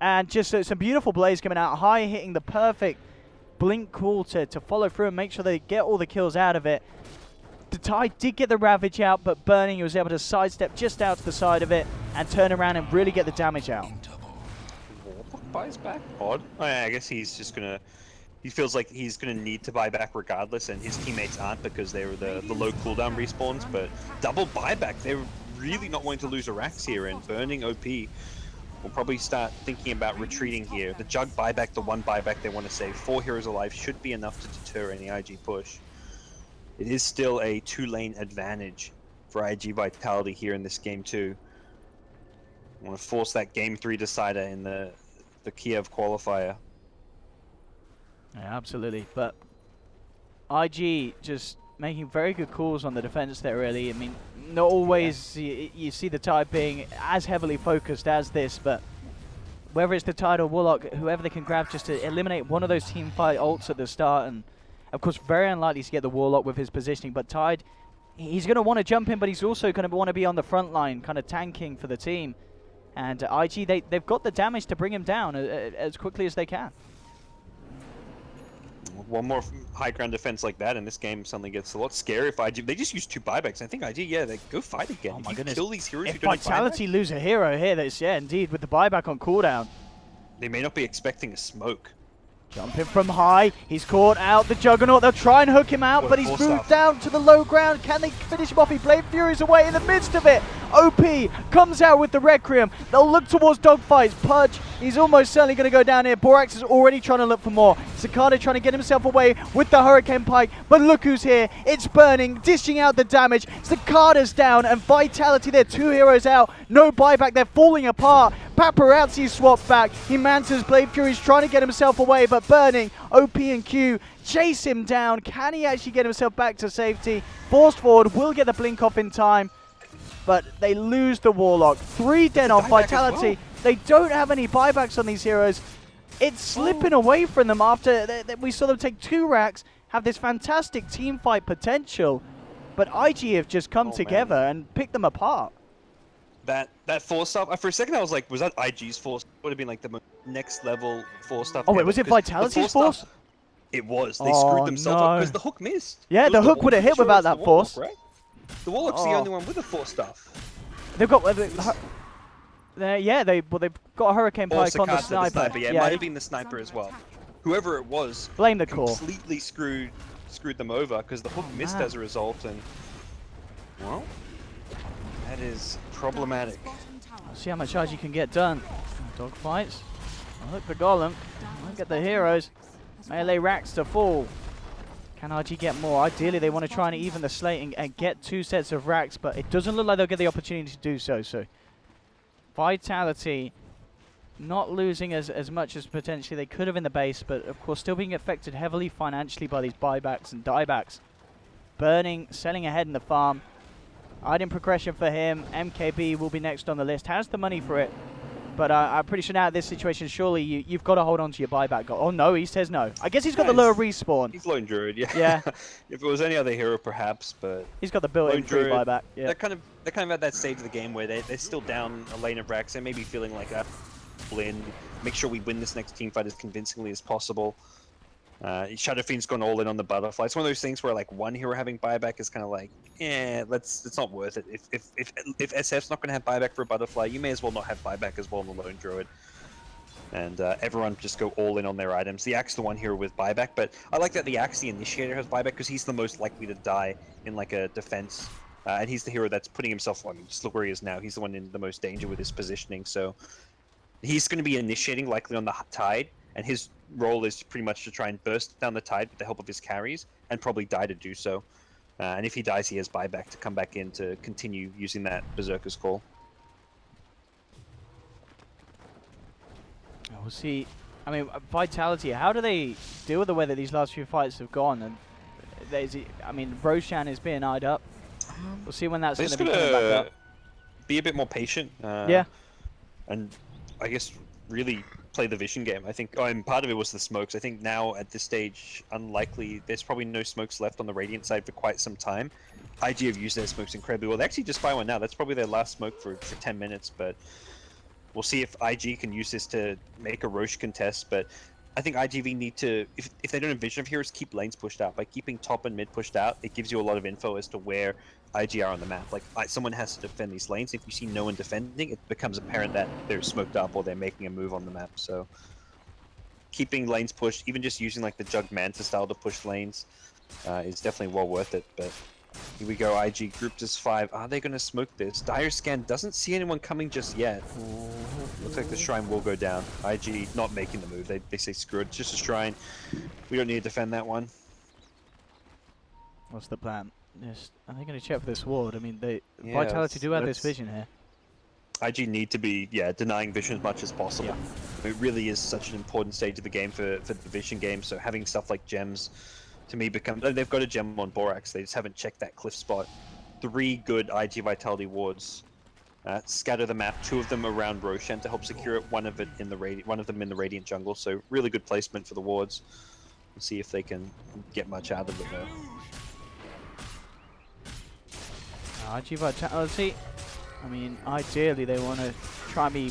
and just some beautiful blaze coming out high, hitting the perfect blink call to follow through and make sure they get all the kills out of it. The Tide did get the Ravage out, but Burning, he was able to sidestep just out to the side of it and turn around and really get the damage out. Warlock buys back? Odd. Oh, yeah, I guess he's just gonna... He feels like he's gonna need to buy back regardless, and his teammates aren't because they were the low cooldown respawns, but double buyback. They're really not wanting to lose a Rax here, and Burning OP will probably start thinking about retreating here. The Jug buyback, the one buyback they want to save. 4 heroes alive should be enough to deter any IG push. It is still a 2-lane advantage for IG.Vitality here in this game too. I want to force that game 3 decider in the Kiev qualifier. Yeah, absolutely. But IG just making very good calls on the defense there, really. I mean, not always you see the Tide being as heavily focused as this, but whether it's the Tide or Warlock, whoever they can grab just to eliminate one of those team fight ults at the start, and of course, very unlikely to get the Warlock with his positioning, but Tide, he's going to want to jump in, but he's also going to want to be on the front line, kind of tanking for the team. And IG, they've got the damage to bring him down as quickly as they can. One more high ground defense like that, and this game suddenly gets a lot scary if IG... They just use 2 buybacks. I think IG, yeah, they go fight again. Oh my if you goodness. kill these heroes If who don't have Vitality buyback, lose a hero here, that's, yeah, indeed, with the buyback on cooldown. they may not be expecting a smoke. Jumping from high, he's caught out the Juggernaut. They'll try and hook him out, but he's moved down to the low ground. Can they finish him off? He Blade Fury's away in the midst of it. OP comes out with the Requiem. They'll look towards dogfights. Pudge, he's almost certainly going to go down here. Borax is already trying to look for more. Cicada trying to get himself away with the Hurricane Pike, but look who's here. It's Burning, dishing out the damage. Cicada's down, and Vitality, they're 2 heroes out. No buyback, they're falling apart. Paparazzi swapped back. He Manta's Blade Fury's trying to get himself away, but Burning, OP and Q chase him down. Can he actually get himself back to safety? Forced forward, will get the blink off in time, but they lose the Warlock. 3 dead on Vitality. They don't have any buybacks on these heroes. It's slipping away from them after we saw them take 2 racks, have this fantastic team fight potential, but IG have just come together and picked them apart. That 4 stuff, for a second I was like, was that IG's 4 stuff? Would have been like the next level 4 stuff. Oh wait, was it Vitality's force? It was. They screwed themselves up because the hook missed. Yeah, the hook would have hit without that force. Right? The Warlock's the only one with the 4 stuff. They've got... yeah, they've got a Hurricane Pike on the sniper. Yeah, it might have been the sniper as well. Whoever it was, blame the core. Completely screwed them over because the hook missed as a result, and well, that is problematic. Let's see how much IG can get done. Dogfights. Look for Golem. Look at the heroes. Melee racks to fall. Can RG get more? Ideally, they want to try and even the slate and get 2 sets of racks, but it doesn't look like they'll get the opportunity to do so. So, Vitality not losing as much as potentially they could have in the base, but of course still being affected heavily financially by these buybacks and diebacks. Burning, selling ahead in the farm. Item progression for him. MKB will be next on the list. Has the money for it, But I'm pretty sure now at this situation, surely you've got to hold on to your buyback goal. Oh no, he says no. I guess he's got the lower respawn. He's lone druid, yeah. Yeah. If it was any other hero, perhaps, but He's got the built-in lone free druid, buyback. Yeah. they're kind of at that stage of the game where they're still down a lane of Rax. They may be feeling like a blend. Make sure we win this next team fight as convincingly as possible. Shadow Fiend's gone all in on the butterfly. It's one of those things where like one hero having buyback is kind of like, it's not worth it. If SF's not going to have buyback for a butterfly, you may as well not have buyback as well on the lone druid. And everyone just go all in on their items. The Axe, the one hero with buyback, but I like that the Axe, the initiator, has buyback because he's the most likely to die in like a defense, and he's the hero that's putting himself on. Just look where he is now. He's the one in the most danger with his positioning. So he's going to be initiating likely on the tide. And his role is pretty much to try and burst down the tide with the help of his carries, and probably die to do so. And if he dies, he has buyback to come back in to continue using that Berserker's Call. We'll see. I mean, Vitality, how do they deal with the way that these last few fights have gone? And I mean, Roshan is being eyed up. We'll see when that's going to be coming back up. Be a bit more patient. Yeah. And I guess really play the vision game. I think, and part of it was the smokes. I think now at this stage, unlikely, there's probably no smokes left on the Radiant side for quite some time. IG have used their smokes incredibly well. They actually just buy one now. That's probably their last smoke for 10 minutes, but we'll see if IG can use this to make a Roche contest. But I think IGV need to, if they don't have vision of heroes, keep lanes pushed out. By keeping top and mid pushed out, it gives you a lot of info as to where IG are on the map. Like, someone has to defend these lanes. If you see no one defending, it becomes apparent that they're smoked up or they're making a move on the map. So keeping lanes pushed, even just using like the Jug Manta style to push lanes, is definitely well worth it. But here we go, IG grouped as 5. Are they going to smoke this? Dire Scan doesn't see anyone coming just yet. Looks like the Shrine will go down. IG not making the move. They say screw it, it's just a Shrine. We don't need to defend that one. What's the plan? Are they going to check for this ward? I mean, Vitality do have this vision here. IG need to be, denying vision as much as possible. Yeah. It really is such an important stage of the game for the vision game, so having stuff like gems, to me, they've got a gem on Borax, they just haven't checked that cliff spot. 3 good IG Vitality wards. Scatter the map, 2 of them around Roshan to help secure it, one of them in the Radiant jungle, so really good placement for the wards. We'll see if they can get much out of it though. IG Vitality, I mean, ideally they want to try and be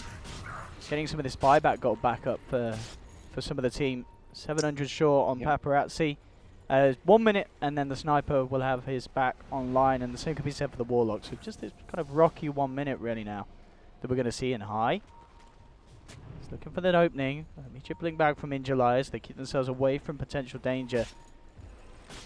getting some of this buyback gold back up for some of the team. 700 short on Paparazzi. 1 minute, and then the Sniper will have his back online, and the same can be said for the Warlock. So just this kind of rocky 1 minute really now that we're going to see in high. He's looking for that opening. Chipping back from Injulias. They keep themselves away from potential danger.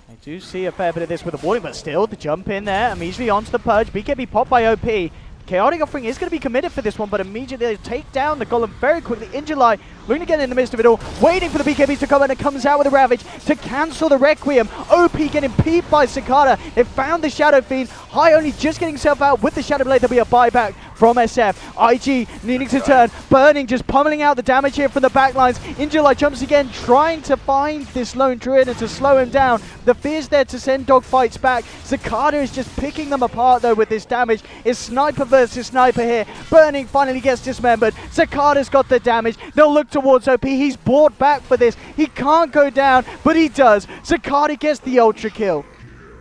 I do see a fair bit of this with the warning, but still, the jump in there, immediately onto the Purge. BKB popped by OP. Chaotic Offering is going to be committed for this one, but immediately they take down the Golem very quickly. Injuli looking to get in the midst of it all, waiting for the BKBs to come, and it comes out with a Ravage to cancel the Requiem. OP getting peeped by Cicada. They found the Shadow Fiend. High only just getting himself out with the Shadow Blade. There'll be a buyback from SF. IG needing to turn. Burning just pummeling out the damage here from the backlines. Injuli jumps again, trying to find this lone druid and to slow him down. The fear's there to send dogfights back. Cicada is just picking them apart though with this damage. It's Sniper versus Sniper here. Burning finally gets dismembered. Cicada's got the damage. They'll look towards OP. He's brought back for this. He can't go down, but he does. Cicada gets the ultra kill.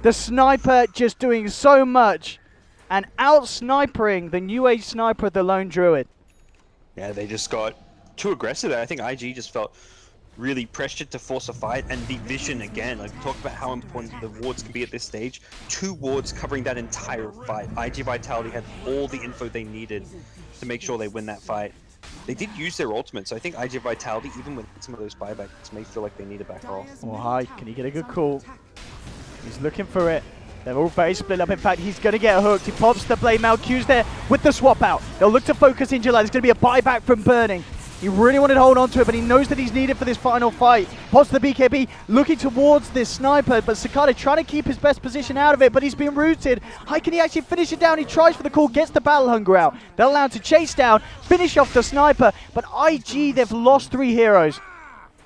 The Sniper just doing so much and out-snipering the new age Sniper, the lone druid. Yeah, they just got too aggressive there. I think IG just felt really pressured to force a fight, and the vision again, like talk about how important the wards can be at this stage. 2 wards covering that entire fight. IG Vitality had all the info they needed to make sure they win that fight. They did use their ultimate, so I think IG Vitality, even with some of those buybacks, may feel like they need to back off. Oh, High, can he get a good call? He's looking for it. They're all very split up. In fact, he's going to get hooked. He pops the blade. Malq's there with the swap out. They'll look to focus Injuli. There's going to be a buyback from Burning. He really wanted to hold on to it, but he knows that he's needed for this final fight. Pops the BKB, looking towards this Sniper, but Cicada trying to keep his best position out of it, but he's been rooted. How can he actually finish it down? He tries for the call, gets the Battle Hunger out. They're allowed to chase down, finish off the Sniper, but IG, they've lost 3 heroes.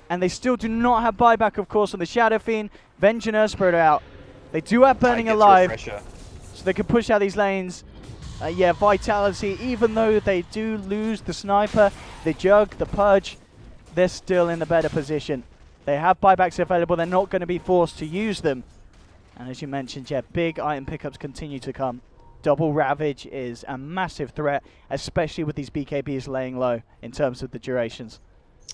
And they still do not have buyback, of course, on the Shadow Fiend. Venge and Earthspirit are out. They do have Burning alive, so they can push out these lanes. Yeah, Vitality, even though they do lose the sniper, the jug, the purge, they're still in the better position. They have buybacks available. They're not going to be forced to use them. And as you mentioned, yeah, big item pickups continue to come. Double Ravage is a massive threat, especially with these BKBs laying low in terms of the durations.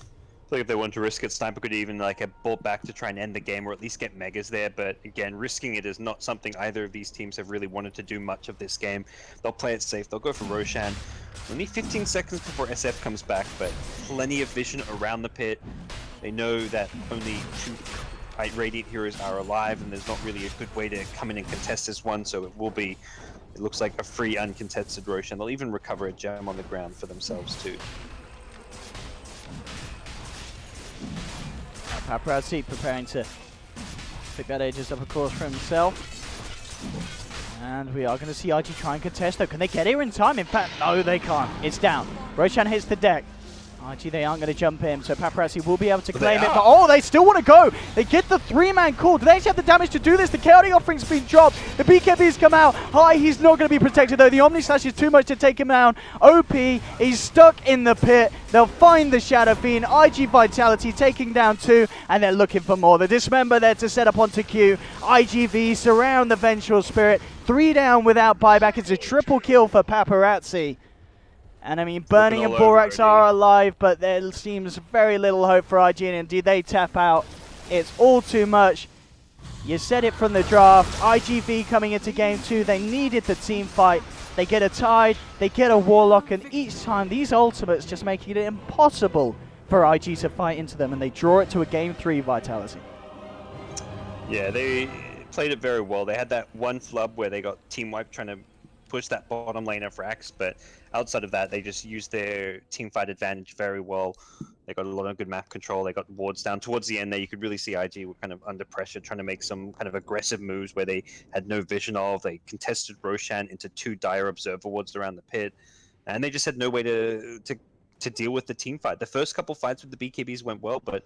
I think if they want to risk it, Sniper could even like have bought back to try and end the game or at least get megas there. But again, risking it is not something either of these teams have really wanted to do much of this game. They'll play it safe. They'll go for Roshan. Only 15 seconds before SF comes back, but plenty of vision around the pit. They know that only 2 Radiant heroes are alive, and there's not really a good way to come in and contest this one. So it will be, it looks like a free uncontested Roshan. They'll even recover a gem on the ground for themselves too. Paparazzi preparing to pick that Aegis up, of course, for himself. And we are going to see IG try and contest, though. Can they get here in time? In fact, no, they can't. It's down. Roshan hits the deck. IG, they aren't going to jump in, so Paparazzi will be able to claim it. But oh, they still want to go. They get the 3-man call. Do they actually have the damage to do this? The chaotic offering's been dropped. The BKB's come out. High, he's not going to be protected, though. The Omni Slash is too much to take him down. OP, he's stuck in the pit. They'll find the Shadow Fiend. IG.Vitality taking down 2, and they're looking for more. The Dismember there to set up onto Q. IGV surround the Vengeful Spirit. 3 down without buyback. It's a triple kill for Paparazzi. And I mean, Burning and Borax are alive, but there seems very little hope for IG, and indeed they tap out. It's all too much. You said it from the draft. IGV coming into game 2, they needed the team fight. They get a Tide, they get a Warlock, and each time these ultimates just making it impossible for IG to fight into them, and they draw it to a game 3 Vitality. Yeah, they played it very well. They had that one flub where they got team wiped trying to push that bottom lane of Rax, but outside of that, they just used their team fight advantage very well. They got a lot of good map control. They got wards down. Towards the end there, you could really see IG were kind of under pressure, trying to make some kind of aggressive moves where they had no vision of. They contested Roshan into 2 dire observer wards around the pit, and they just had no way to deal with the team fight. The first couple fights with the BKBs went well, but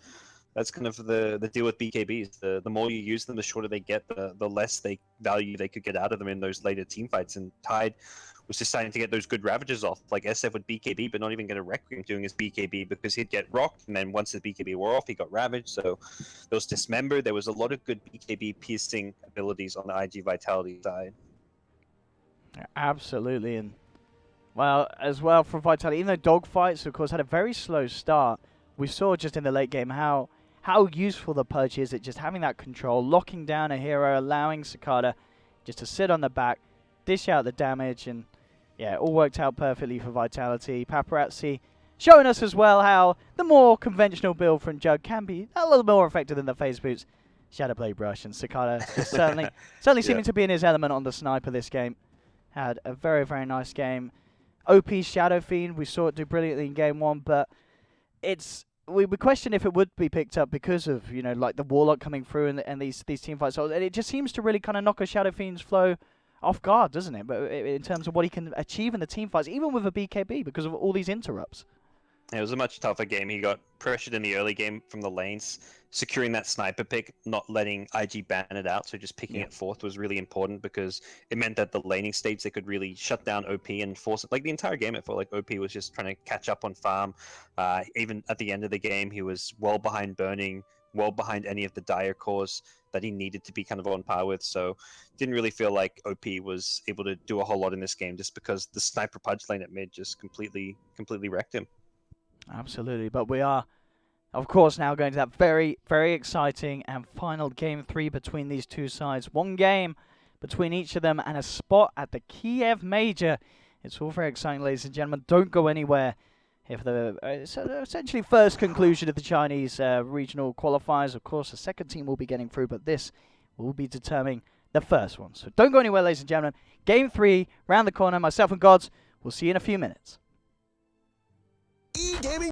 that's kind of the deal with BKBs. The more you use them, the shorter they get, the less value they could get out of them in those later team fights. And Tide was just starting to get those good Ravages off, like SF with BKB, but not even get a Requiem doing his BKB because he'd get rocked, and then once the BKB wore off, he got Ravaged. So those Dismember, there was a lot of good BKB piercing abilities on the IG Vitality side. Absolutely, and well, as well for Vitality, even though dogfights, of course, had a very slow start, we saw just in the late game how useful the Purge is at just having that control, locking down a hero, allowing Cicada just to sit on the back, dish out the damage, and yeah, it all worked out perfectly for Vitality. Paparazzi showing us as well how the more conventional build from Jug can be a little more effective than the Phase Boots, Shadowblade Brush, and Cicada just certainly seeming to be in his element on the sniper this game. Had a very, very nice game. OP Shadow Fiend, we saw it do brilliantly in game 1, but we question if it would be picked up because of, you know, like the Warlock coming through and these team fights. So it just seems to really kind of knock a Shadow Fiend's flow off guard, doesn't it? But in terms of what he can achieve in the team fights, even with a BKB, because of all these interrupts. It was a much tougher game. He got pressured in the early game from the lanes. Securing that sniper pick, not letting IG ban it out, so just picking it forth was really important because it meant that the laning stage, they could really shut down OP and force it. Like the entire game, it felt like OP was just trying to catch up on farm. Even at the end of the game, he was well behind Burning, well behind any of the dire cores that he needed to be kind of on par with. So didn't really feel like OP was able to do a whole lot in this game just because the sniper pudge lane at mid just completely wrecked him. Absolutely, but we are, of course, now going to that very, very exciting and final game 3 between these two sides. One game between each of them and a spot at the Kiev Major. It's all very exciting, ladies and gentlemen. Don't go anywhere. If the essentially first conclusion of the Chinese regional qualifiers, of course, the second team will be getting through, but this will be determining the first one. So don't go anywhere, ladies and gentlemen. Game 3, round the corner. Myself and Gods. We'll see you in a few minutes.